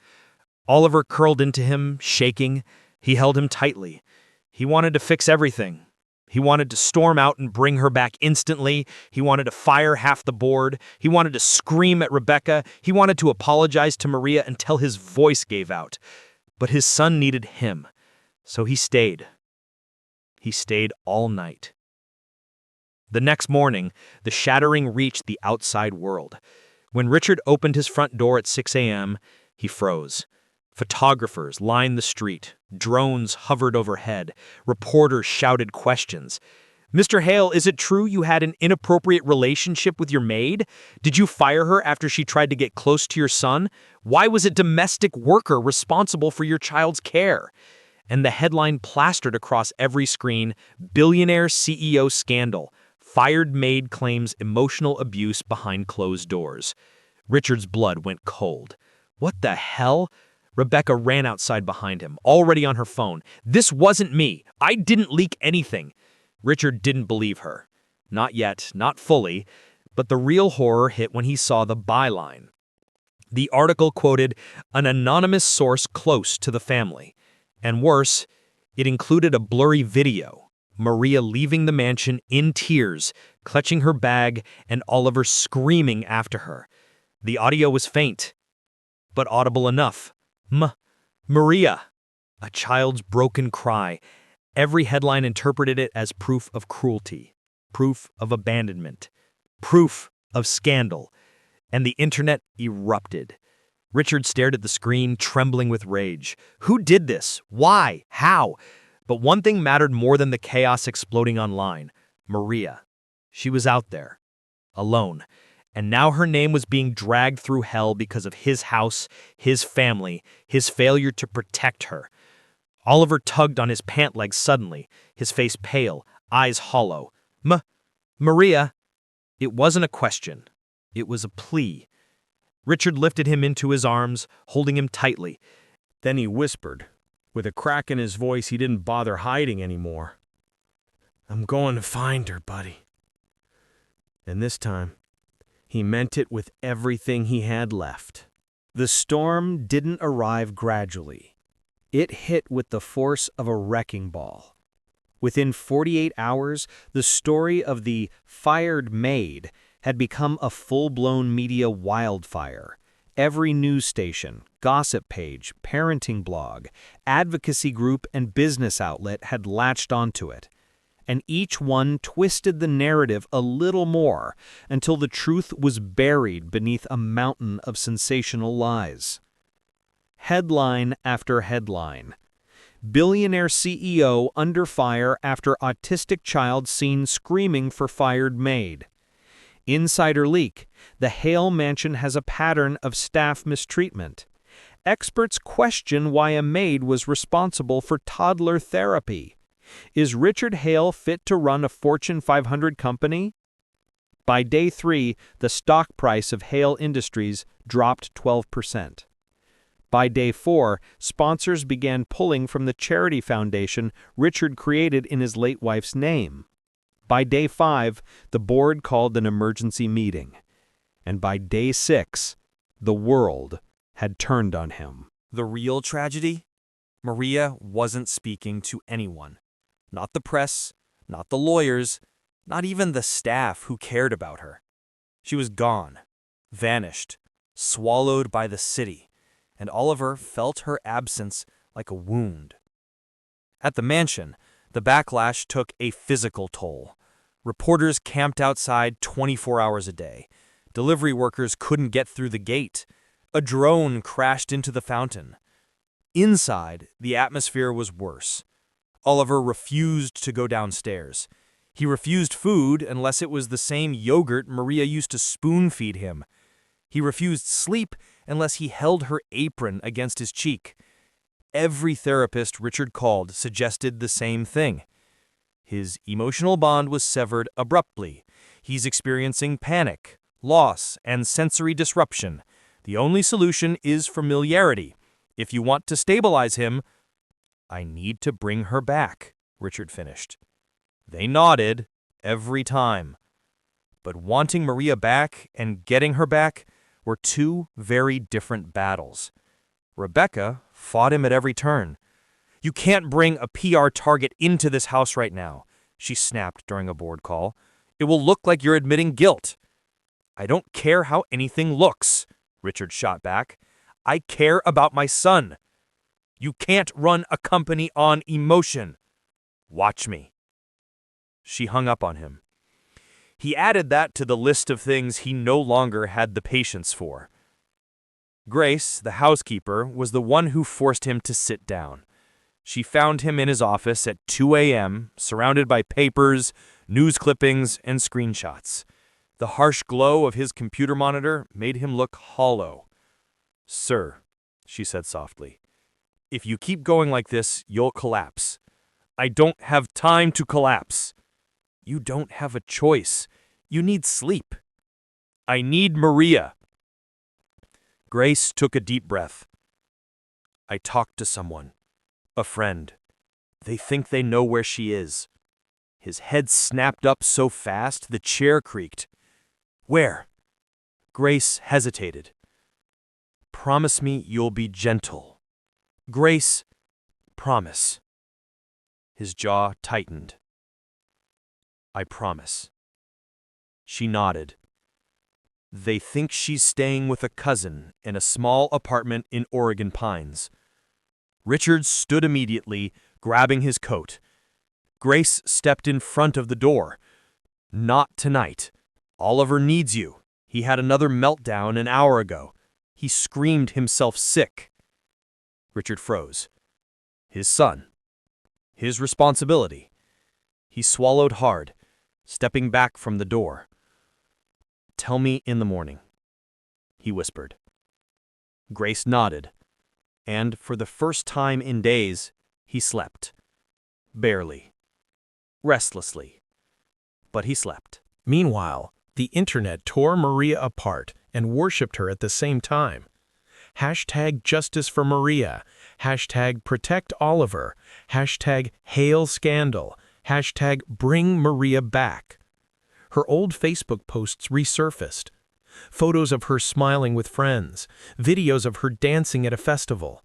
Oliver curled into him, shaking. He held him tightly. He wanted to fix everything. He wanted to storm out and bring her back instantly. He wanted to fire half the board. He wanted to scream at Rebecca. He wanted to apologize to Maria until his voice gave out. But his son needed him. So he stayed. He stayed all night. The next morning, the shattering reached the outside world. When Richard opened his front door at 6 a.m., he froze. Photographers lined the street. Drones hovered overhead. Reporters shouted questions. "Mr. Hale, is it true you had an inappropriate relationship with your maid? Did you fire her after she tried to get close to your son? Why was a domestic worker responsible for your child's care?" And the headline plastered across every screen: "Billionaire CEO Scandal. Fired maid claims emotional abuse behind closed doors." Richard's blood went cold. What the hell? Rebecca ran outside behind him, already on her phone. "This wasn't me. I didn't leak anything." Richard didn't believe her. Not yet, not fully, but the real horror hit when he saw the byline. The article quoted an anonymous source close to the family. And worse, it included a blurry video. Maria leaving the mansion in tears, clutching her bag, and Oliver screaming after her. The audio was faint, but audible enough. Maria! A child's broken cry. Every headline interpreted it as proof of cruelty, proof of abandonment, proof of scandal. And the internet erupted. Richard stared at the screen, trembling with rage. Who did this? Why? How? But one thing mattered more than the chaos exploding online. Maria. She was out there, alone. And now her name was being dragged through hell because of his house, his family, his failure to protect her. Oliver tugged on his pant leg suddenly, his face pale, eyes hollow. Maria. It wasn't a question. It was a plea. Richard lifted him into his arms, holding him tightly. Then he whispered, with a crack in his voice he didn't bother hiding anymore. "I'm going to find her, buddy." And this time, he meant it with everything he had left. The storm didn't arrive gradually. It hit with the force of a wrecking ball. Within 48 hours, the story of the fired maid had become a full-blown media wildfire. Every news station, gossip page, parenting blog, advocacy group, and business outlet had latched onto it. and each one twisted the narrative a little more until the truth was buried beneath a mountain of sensational lies. Headline after headline. Billionaire CEO under fire after autistic child seen screaming for fired maid. Insider leak. The Hale mansion has a pattern of staff mistreatment. Experts question why a maid was responsible for toddler therapy. Is Richard Hale fit to run a Fortune 500 company? By day 3, the stock price of Hale Industries dropped 12%. By day 4, sponsors began pulling from the charity foundation Richard created in his late wife's name. By day 5, the board called an emergency meeting. And by day 6, the world had turned on him. The real tragedy? Maria wasn't speaking to anyone. Not the press, not the lawyers, not even the staff who cared about her. She was gone, vanished, swallowed by the city, and Oliver felt her absence like a wound. At the mansion, the backlash took a physical toll. Reporters camped outside 24 hours a day. Delivery workers couldn't get through the gate. A drone crashed into the fountain. Inside, the atmosphere was worse. Oliver refused to go downstairs. He refused food unless it was the same yogurt Maria used to spoon-feed him. He refused sleep unless he held her apron against his cheek. Every therapist Richard called suggested the same thing. His emotional bond was severed abruptly. He's experiencing panic, loss, and sensory disruption. The only solution is familiarity. If you want to stabilize him, I need to bring her back, Richard finished. They nodded every time. But wanting Maria back and getting her back were two very different battles. Rebecca fought him at every turn. You can't bring a PR target into this house right now, she snapped during a board call. It will look like you're admitting guilt. I don't care how anything looks, Richard shot back. I care about my son. You can't run a company on emotion. Watch me. She hung up on him. He added that to the list of things he no longer had the patience for. Grace, the housekeeper, was the one who forced him to sit down. She found him in his office at 2 a.m., surrounded by papers, news clippings, and screenshots. The harsh glow of his computer monitor made him look hollow. Sir, she said softly, if you keep going like this, you'll collapse. I don't have time to collapse. You don't have a choice. You need sleep. I need Maria. Grace took a deep breath. I talked to someone, a friend. They think they know where she is. His head snapped up so fast the chair creaked. Where? Grace hesitated. Promise me you'll be gentle. Grace, promise. His jaw tightened. I promise. She nodded. They think she's staying with a cousin in a small apartment in Oregon Pines. Richard stood immediately, grabbing his coat. Grace stepped in front of the door. Not tonight. Oliver needs you. He had another meltdown an hour ago. He screamed himself sick. Richard froze. His son. His responsibility. He swallowed hard, stepping back from the door. Tell me in the morning, he whispered. Grace nodded, and for the first time in days, he slept. Barely. Restlessly. But he slept. Meanwhile, the internet tore Maria apart and worshipped her at the same time. Hashtag Justice for Maria, hashtag Protect Oliver, hashtag Hale Scandal, hashtag Bring Maria Back. Her old Facebook posts resurfaced. Photos of her smiling with friends, videos of her dancing at a festival.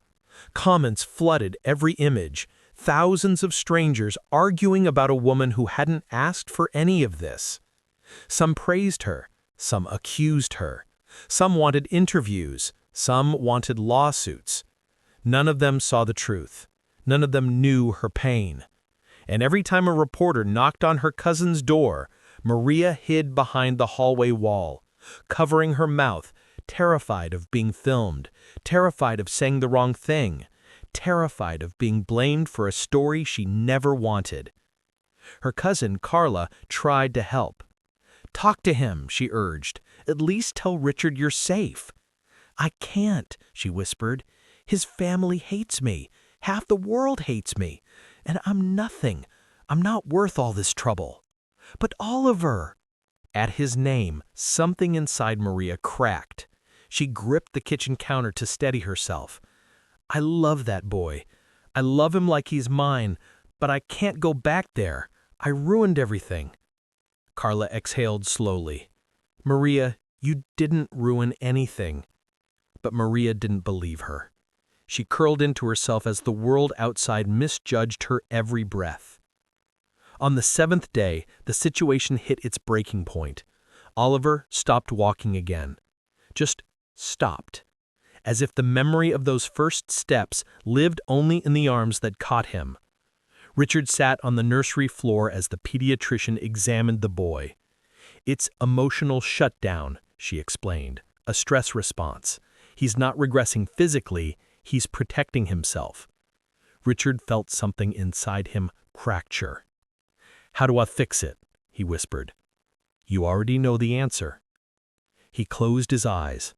Comments flooded every image, thousands of strangers arguing about a woman who hadn't asked for any of this. Some praised her, some accused her. Some wanted interviews, some wanted lawsuits. None of them saw the truth. None of them knew her pain. And every time a reporter knocked on her cousin's door, Maria hid behind the hallway wall, covering her mouth, terrified of being filmed, terrified of saying the wrong thing, terrified of being blamed for a story she never wanted. Her cousin, Carla, tried to help. "Talk to him," she urged. "At least tell Richard you're safe." "I can't," she whispered. "His family hates me. Half the world hates me. And I'm nothing. I'm not worth all this trouble." "But Oliver—" At his name, something inside Maria cracked. She gripped the kitchen counter to steady herself. "I love that boy. I love him like he's mine, but I can't go back there. I ruined everything." Carla exhaled slowly. "Maria, you didn't ruin anything." But Maria didn't believe her. She curled into herself as the world outside misjudged her every breath. On the 7th day, the situation hit its breaking point. Oliver stopped walking again. Just stopped. As if the memory of those first steps lived only in the arms that caught him. Richard sat on the nursery floor as the pediatrician examined the boy. "It's emotional shutdown," she explained, "a stress response. He's not regressing physically, he's protecting himself." Richard felt something inside him fracture. "How do I fix it?" he whispered. "You already know the answer." He closed his eyes.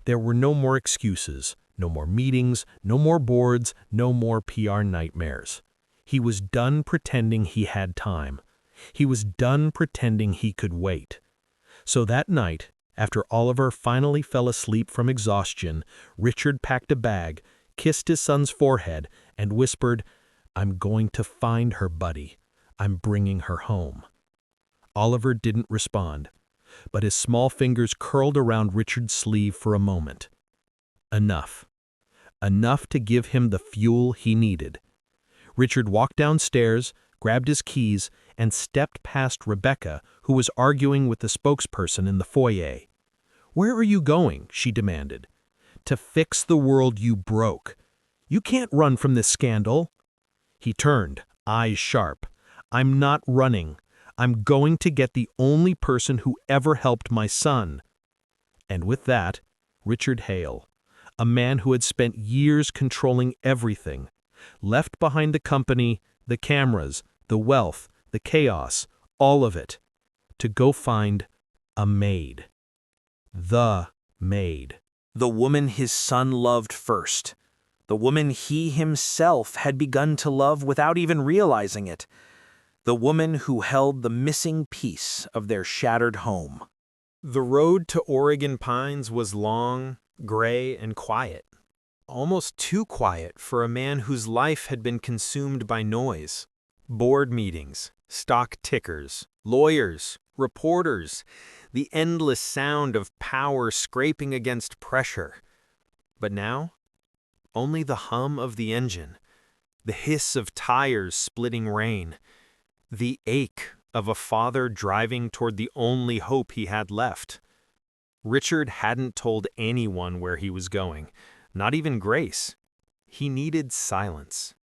There were no more excuses, no more meetings, no more boards, no more PR nightmares. He was done pretending he had time. He was done pretending he could wait. So that night, after Oliver finally fell asleep from exhaustion, Richard packed a bag, kissed his son's forehead, and whispered, "I'm going to find her, buddy. I'm bringing her home." Oliver didn't respond, but his small fingers curled around Richard's sleeve for a moment. Enough. Enough to give him the fuel he needed. Richard walked downstairs, grabbed his keys, and stepped past Rebecca, who was arguing with the spokesperson in the foyer. "Where are you going?" she demanded. "To fix the world you broke. You can't run from this scandal." He turned, eyes sharp. "I'm not running. I'm going to get the only person who ever helped my son." And with that, Richard Hale, a man who had spent years controlling everything, left behind the company, the cameras, the wealth, the chaos, all of it, to go find a maid. The maid. The woman his son loved first. The woman he himself had begun to love without even realizing it. The woman who held the missing piece of their shattered home. The road to Oregon Pines was long, gray, and quiet. Almost too quiet for a man whose life had been consumed by noise. Board meetings, stock tickers, lawyers, reporters, the endless sound of power scraping against pressure. But now, only the hum of the engine, the hiss of tires splitting rain, the ache of a father driving toward the only hope he had left. Richard hadn't told anyone where he was going, not even Grace. He needed silence.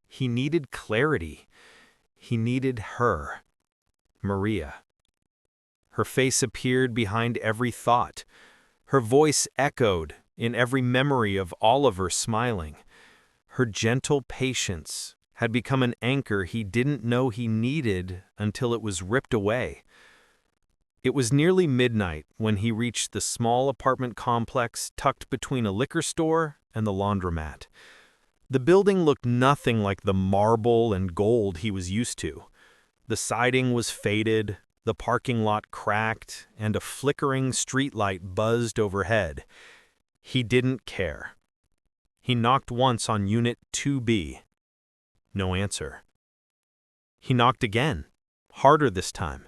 He needed clarity. He needed her, Maria. Her face appeared behind every thought. Her voice echoed in every memory of Oliver smiling. Her gentle patience had become an anchor he didn't know he needed until it was ripped away. It was nearly midnight when he reached the small apartment complex tucked between a liquor store and the laundromat. The building looked nothing like the marble and gold he was used to. The siding was faded, the parking lot cracked, and a flickering streetlight buzzed overhead. He didn't care. He knocked once on Unit 2B. No answer. He knocked again, harder this time.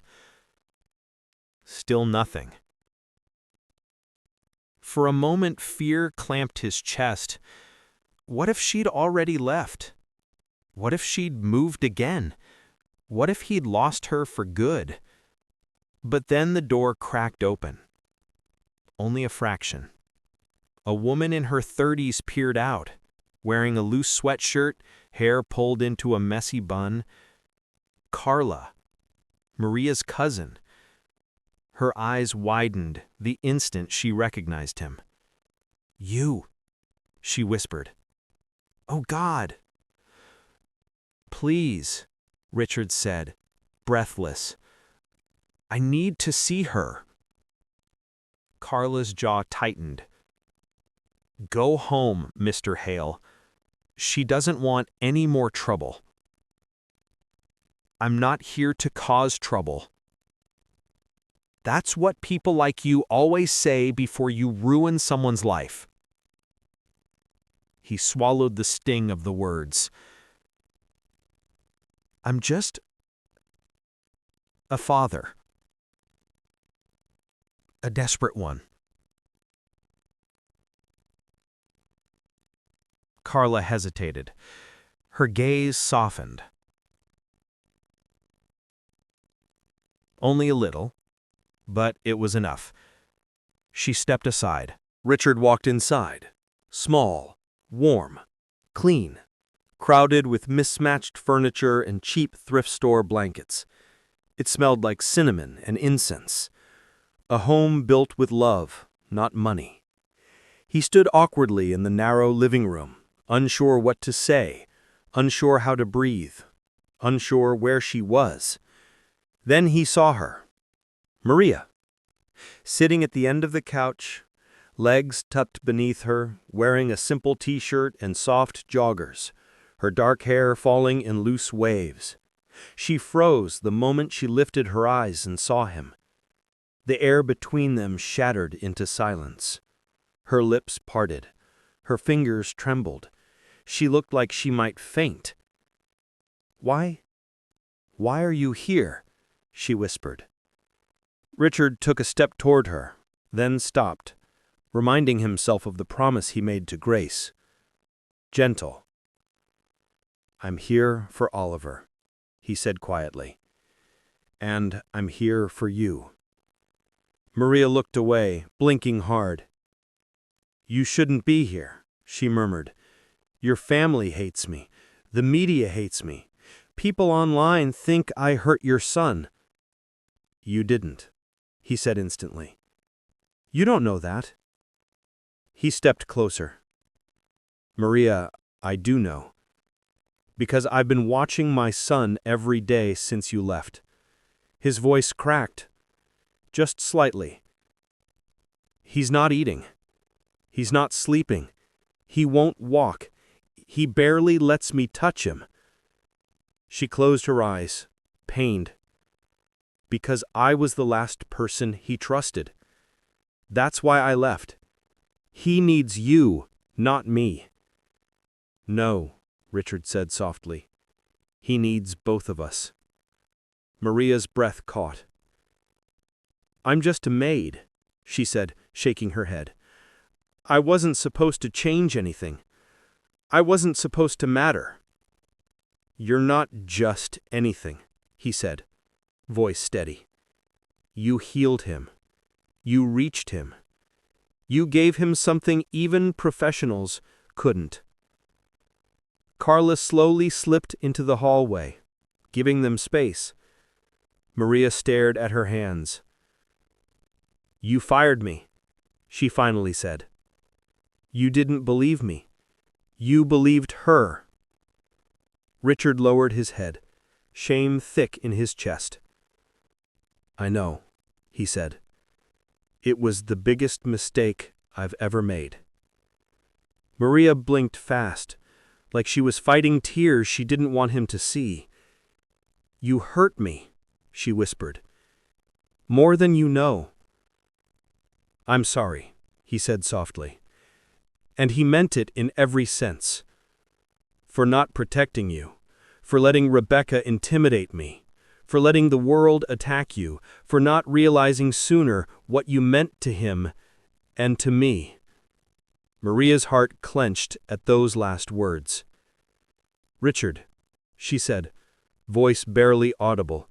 Still nothing. For a moment, fear clamped his chest. What if she'd already left? What if she'd moved again? What if he'd lost her for good? But then the door cracked open. Only a fraction. A woman in her 30s peered out, wearing a loose sweatshirt, hair pulled into a messy bun. Carla, Maria's cousin. Her eyes widened the instant she recognized him. "You," she whispered. "Oh, God." "Please," Richard said, breathless. "I need to see her." Carla's jaw tightened. "Go home, Mr. Hale. She doesn't want any more trouble." "I'm not here to cause trouble." "That's what people like you always say before you ruin someone's life." He swallowed the sting of the words. "I'm just a father. A desperate one." Carla hesitated. Her gaze softened. Only a little, but it was enough. She stepped aside. Richard walked inside. Small, warm, clean, crowded with mismatched furniture and cheap thrift store blankets. It smelled like cinnamon and incense. A home built with love, not money. He stood awkwardly in the narrow living room, unsure what to say, unsure how to breathe, unsure where she was. Then he saw her. Maria. Sitting at the end of the couch, legs tucked beneath her, wearing a simple t-shirt and soft joggers, her dark hair falling in loose waves. She froze the moment she lifted her eyes and saw him. The air between them shattered into silence. Her lips parted. Her fingers trembled. She looked like she might faint. Why are you here?" she whispered. Richard took a step toward her, then stopped, reminding himself of the promise he made to Grace. Gentle. "I'm here for Oliver," he said quietly. "And I'm here for you." Maria looked away, blinking hard. "You shouldn't be here," she murmured. "Your family hates me. The media hates me. People online think I hurt your son." "You didn't," he said instantly. "You don't know that." He stepped closer. "Maria, I do know. Because I've been watching my son every day since you left." His voice cracked, just slightly. "He's not eating. He's not sleeping. He won't walk. He barely lets me touch him." She closed her eyes, pained. "Because I was the last person he trusted. That's why I left. He needs you, not me." "No," Richard said softly. "He needs both of us." Maria's breath caught. "I'm just a maid," she said, shaking her head. "I wasn't supposed to change anything. I wasn't supposed to matter." "You're not just anything," he said, voice steady. "You healed him. You reached him. You gave him something even professionals couldn't." Carla slowly slipped into the hallway, giving them space. Maria stared at her hands. "You fired me," she finally said. "You didn't believe me. You believed her." Richard lowered his head, shame thick in his chest. "I know," he said. "It was the biggest mistake I've ever made." Maria blinked fast, like she was fighting tears she didn't want him to see. "You hurt me," she whispered. "More than you know." "I'm sorry," he said softly. And he meant it in every sense. "For not protecting you, for letting Rebecca intimidate me, for letting the world attack you, for not realizing sooner what you meant to him and to me." Maria's heart clenched at those last words. "Richard," she said, voice barely audible,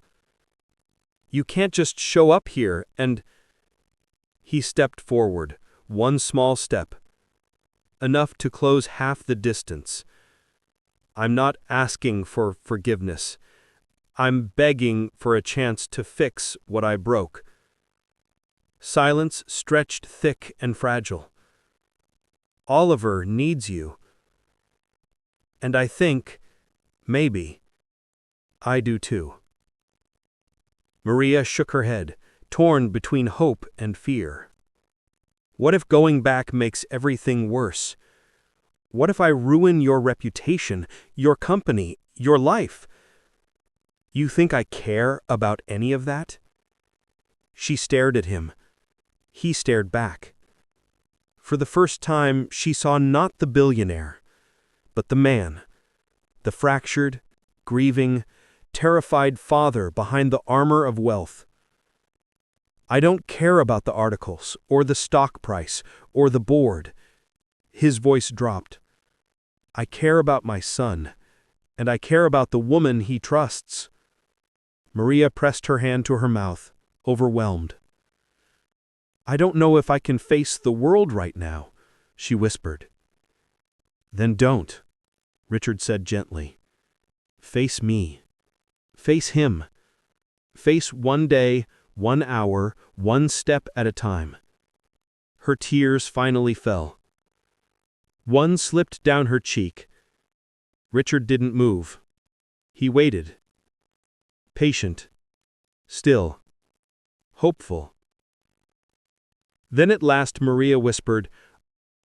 "you can't just show up here and—" He stepped forward, one small step, enough to close half the distance. "I'm not asking for forgiveness. I'm begging for a chance to fix what I broke. Silence stretched thick and fragile. Oliver needs you. And I think, maybe, I do too. Maria shook her head, torn between hope and fear. What if going back makes everything worse? What if I ruin your reputation, your company, your life? You think I care about any of that? She stared at him. He stared back. For the first time, she saw not the billionaire, but the man, the fractured, grieving, terrified father behind the armor of wealth. I don't care about the articles, or the stock price, or the board. His voice dropped. I care about my son, and I care about the woman he trusts. Maria pressed her hand to her mouth, overwhelmed. I don't know if I can face the world right now, she whispered. Then don't, Richard said gently. Face me. Face him. Face one day, 1 hour, 1 step at a time. Her tears finally fell. One slipped down her cheek. Richard didn't move. He waited. Patient. Still. Hopeful. Then at last Maria whispered,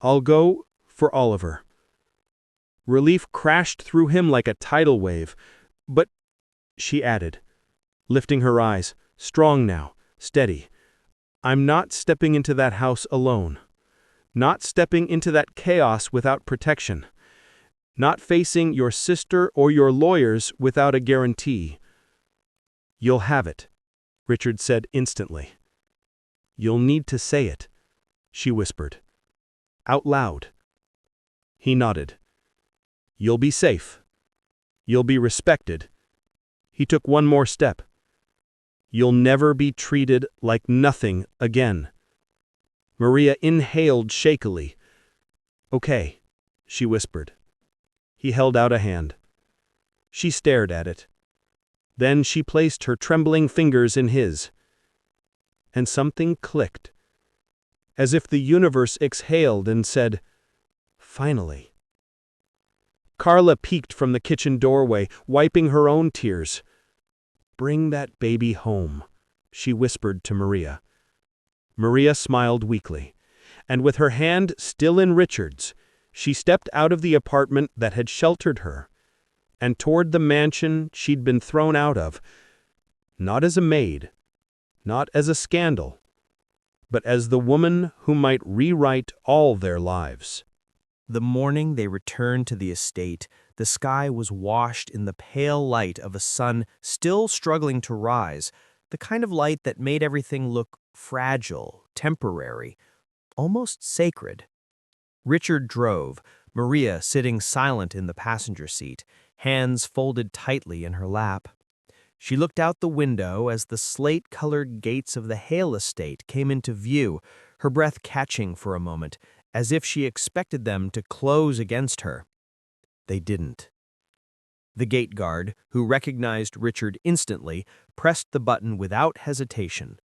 I'll go for Oliver. Relief crashed through him like a tidal wave. But, she added, lifting her eyes, strong now, steady, I'm not stepping into that house alone. Not stepping into that chaos without protection. Not facing your sister or your lawyers without a guarantee. You'll have it, Richard said instantly. You'll need to say it, she whispered. Out loud. He nodded. You'll be safe. You'll be respected. He took one more step. You'll never be treated like nothing again. Maria inhaled shakily. Okay, she whispered. He held out a hand. She stared at it. Then she placed her trembling fingers in his. And something clicked, as if the universe exhaled and said, Finally. Carla peeked from the kitchen doorway, wiping her own tears. Bring that baby home, she whispered to Maria. Maria smiled weakly, and with her hand still in Richard's, she stepped out of the apartment that had sheltered her, and toward the mansion she'd been thrown out of, not as a maid, not as a scandal, but as the woman who might rewrite all their lives. The morning they returned to the estate, the sky was washed in the pale light of a sun still struggling to rise, the kind of light that made everything look fragile, temporary, almost sacred. Richard drove, Maria sitting silent in the passenger seat, hands folded tightly in her lap. She looked out the window as the slate-colored gates of the Hale estate came into view, her breath catching for a moment, as if she expected them to close against her. They didn't. The gate guard, who recognized Richard instantly, pressed the button without hesitation.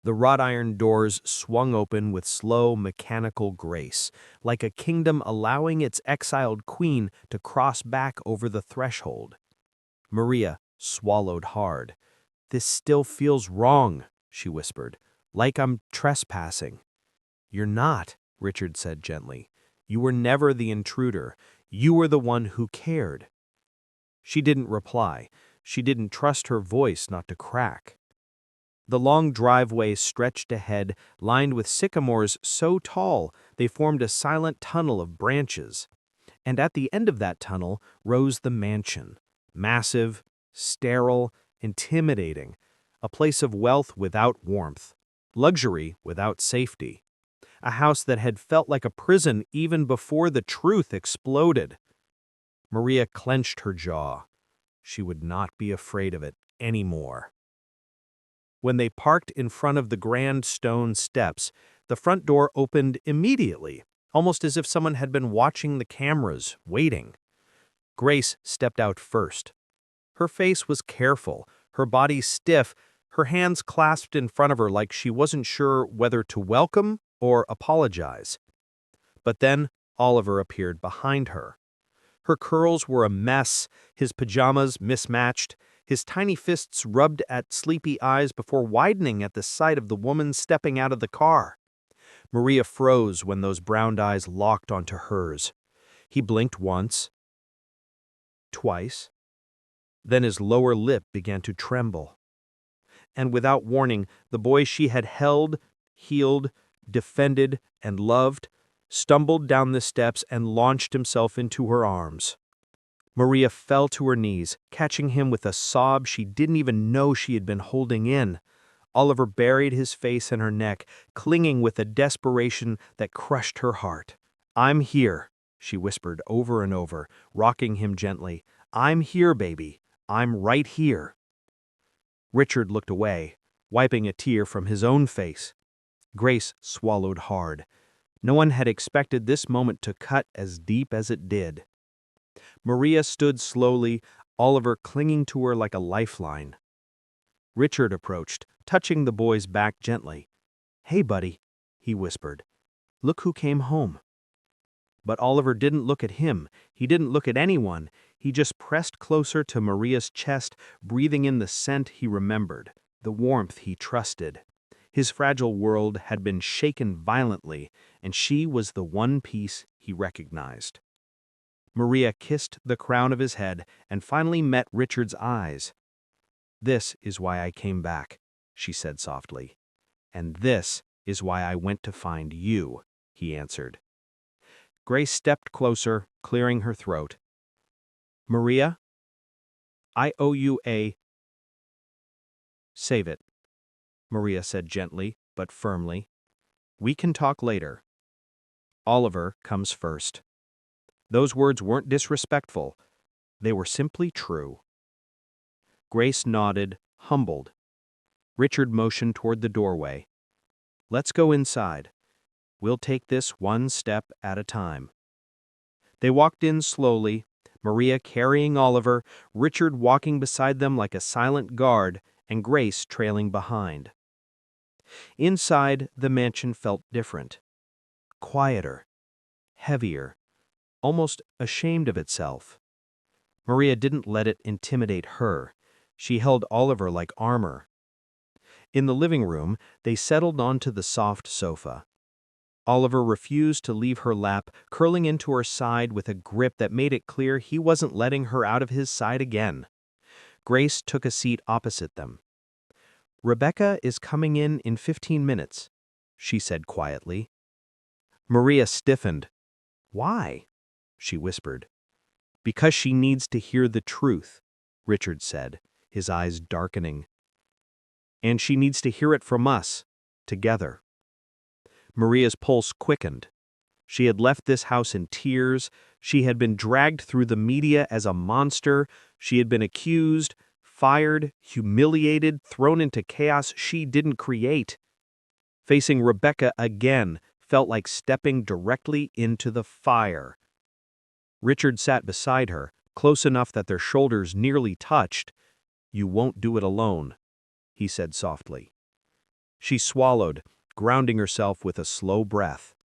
The wrought iron doors swung open with slow, mechanical grace, like a kingdom allowing its exiled queen to cross back over the threshold. Maria swallowed hard. This still feels wrong, she whispered, like I'm trespassing. You're not, Richard said gently. You were never the intruder. You were the one who cared. She didn't reply. She didn't trust her voice not to crack. The long driveway stretched ahead, lined with sycamores so tall they formed a silent tunnel of branches. And at the end of that tunnel rose the mansion, massive, sterile, intimidating, a place of wealth without warmth, luxury without safety, a house that had felt like a prison even before the truth exploded. Maria clenched her jaw. She would not be afraid of it anymore. When they parked in front of the grand stone steps, the front door opened immediately, almost as if someone had been watching the cameras, waiting. Grace stepped out first. Her face was careful, her body stiff, her hands clasped in front of her like she wasn't sure whether to welcome or apologize. But then Oliver appeared behind her. Her curls were a mess, his pajamas mismatched, his tiny fists rubbed at sleepy eyes before widening at the sight of the woman stepping out of the car. Maria froze when those brown eyes locked onto hers. He blinked once, twice. Then his lower lip began to tremble. And without warning, the boy she had held, healed, defended, and loved stumbled down the steps and launched himself into her arms. Maria fell to her knees, catching him with a sob she didn't even know she had been holding in. Oliver buried his face in her neck, clinging with a desperation that crushed her heart. "I'm here," she whispered over and over, rocking him gently. "I'm here, baby. I'm right here." Richard looked away, wiping a tear from his own face. Grace swallowed hard. No one had expected this moment to cut as deep as it did. Maria stood slowly, Oliver clinging to her like a lifeline. Richard approached, touching the boy's back gently. "Hey, buddy," he whispered. "Look who came home." But Oliver didn't look at him. He didn't look at anyone. He just pressed closer to Maria's chest, breathing in the scent he remembered, the warmth he trusted. His fragile world had been shaken violently, and she was the one piece he recognized. Maria kissed the crown of his head and finally met Richard's eyes. "This is why I came back," she said softly. "And this is why I went to find you," he answered. Grace stepped closer, clearing her throat. "Maria, I owe you a—" "Save it," Maria said gently but firmly. "We can talk later. Oliver comes first." Those words weren't disrespectful. They were simply true. Grace nodded, humbled. Richard motioned toward the doorway. "Let's go inside. We'll take this one step at a time." They walked in slowly, Maria carrying Oliver, Richard walking beside them like a silent guard, and Grace trailing behind. Inside, the mansion felt different. Quieter, heavier, almost ashamed of itself. Maria didn't let it intimidate her. She held Oliver like armor. In the living room, they settled onto the soft sofa. Oliver refused to leave her lap, curling into her side with a grip that made it clear he wasn't letting her out of his side again. Grace took a seat opposite them. "Rebecca is coming in 15 minutes, she said quietly. Maria stiffened. "Why?" she whispered. "Because she needs to hear the truth," Richard said, his eyes darkening. "And she needs to hear it from us, together." Maria's pulse quickened. She had left this house in tears. She had been dragged through the media as a monster. She had been accused, fired, humiliated, thrown into chaos she didn't create. Facing Rebecca again felt like stepping directly into the fire. Richard sat beside her, close enough that their shoulders nearly touched. "You won't do it alone," he said softly. She swallowed, grounding herself with a slow breath.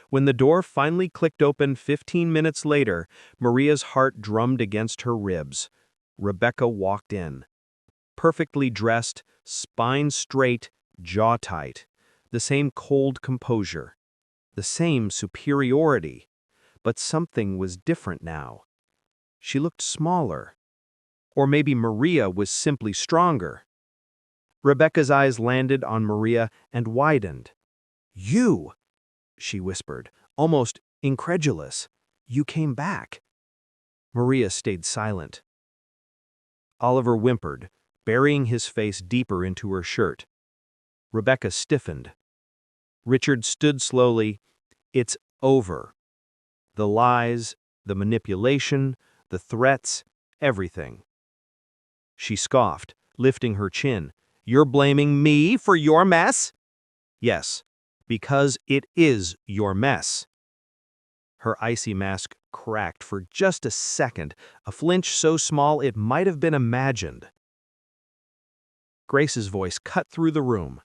When the door finally clicked open 15 minutes later, Maria's heart drummed against her ribs. Rebecca walked in. Perfectly dressed, spine straight, jaw tight. The same cold composure. The same superiority. But something was different now. She looked smaller. Or maybe Maria was simply stronger. Rebecca's eyes landed on Maria and widened. "You!" she whispered, almost incredulous. "You came back." Maria stayed silent. Oliver whimpered, burying his face deeper into her shirt. Rebecca stiffened. Richard stood slowly. "It's over. The lies, the manipulation, the threats, everything." She scoffed, lifting her chin. "You're blaming me for your mess?" "Yes, because it is your mess." Her icy mask cracked for just a second, a flinch so small it might have been imagined. Grace's voice cut through the room.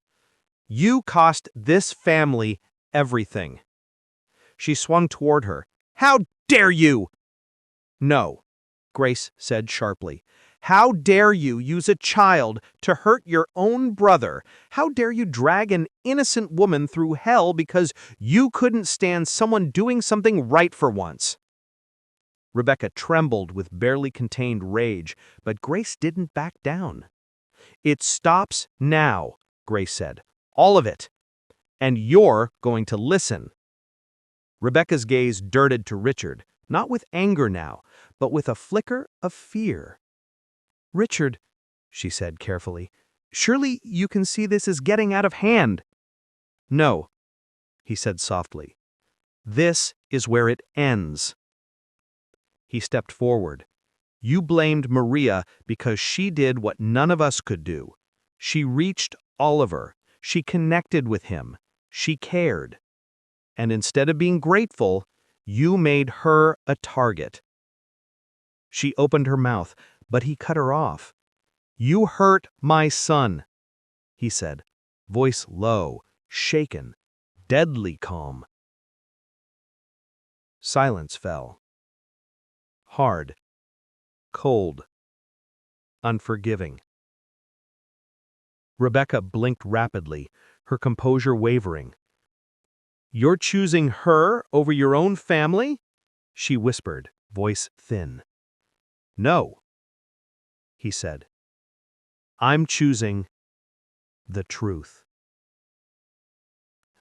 "You cost this family everything." She swung toward her. "How dare you?" "No," Grace said sharply. "How dare you use a child to hurt your own brother? How dare you drag an innocent woman through hell because you couldn't stand someone doing something right for once?" Rebecca trembled with barely contained rage, but Grace didn't back down. "It stops now," Grace said. "All of it. And you're going to listen." Rebecca's gaze darted to Richard, not with anger now, but with a flicker of fear. "Richard," she said carefully, "surely you can see this is getting out of hand." "No," he said softly. "This is where it ends." He stepped forward. "You blamed Maria because she did what none of us could do. She reached Oliver. She connected with him. She cared. And instead of being grateful, you made her a target." She opened her mouth, but he cut her off. "You hurt my son," he said, voice low, shaken, deadly calm. Silence fell. Hard, cold, unforgiving. Rebecca blinked rapidly, her composure wavering. "You're choosing her over your own family?" she whispered, voice thin. "No," he said. "I'm choosing the truth."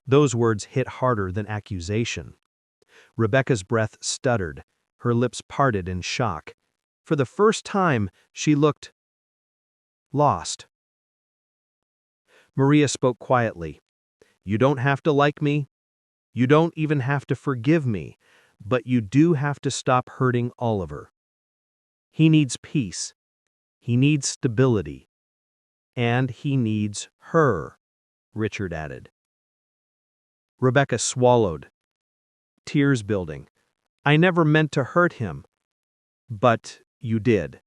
Those words hit harder than accusation. Rebecca's breath stuttered, her lips parted in shock. For the first time, she looked lost. Maria spoke quietly. "You don't have to like me. You don't even have to forgive me, but you do have to stop hurting Oliver. He needs peace. He needs stability. And he needs her," Richard added. Rebecca swallowed, tears building. "I never meant to hurt him." "But you did."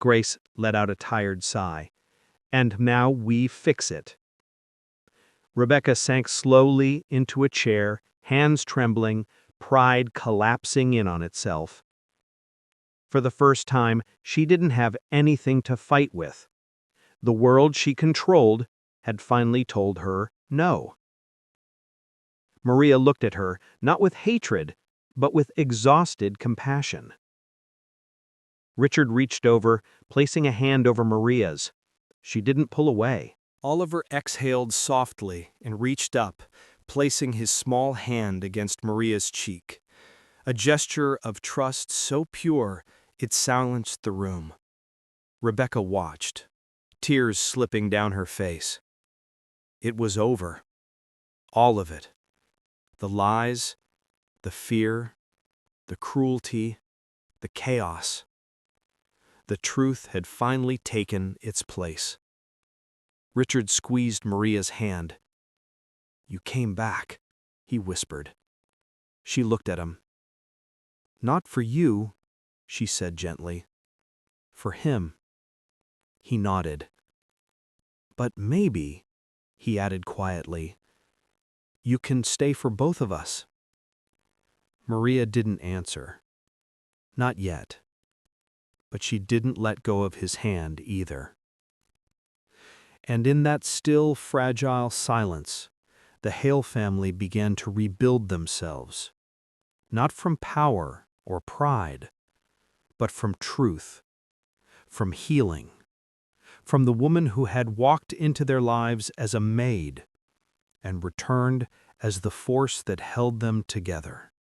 Grace let out a tired sigh. "And now we fix it." Rebecca sank slowly into a chair, hands trembling, pride collapsing in on itself. For the first time, she didn't have anything to fight with. The world she controlled had finally told her no. Maria looked at her, not with hatred, but with exhausted compassion. Richard reached over, placing a hand over Maria's. She didn't pull away. Oliver exhaled softly and reached up, placing his small hand against Maria's cheek. A gesture of trust so pure it silenced the room. Rebecca watched, tears slipping down her face. It was over. All of it. The lies, the fear, the cruelty, the chaos. The truth had finally taken its place. Richard squeezed Maria's hand. "You came back," he whispered. She looked at him. "Not for you," she said gently. "For him." He nodded. "But maybe," he added quietly, "you can stay for both of us." Maria didn't answer. Not yet. But she didn't let go of his hand either. And in that still, fragile silence, the Hale family began to rebuild themselves, not from power or pride, but from truth, from healing, from the woman who had walked into their lives as a maid and returned as the force that held them together.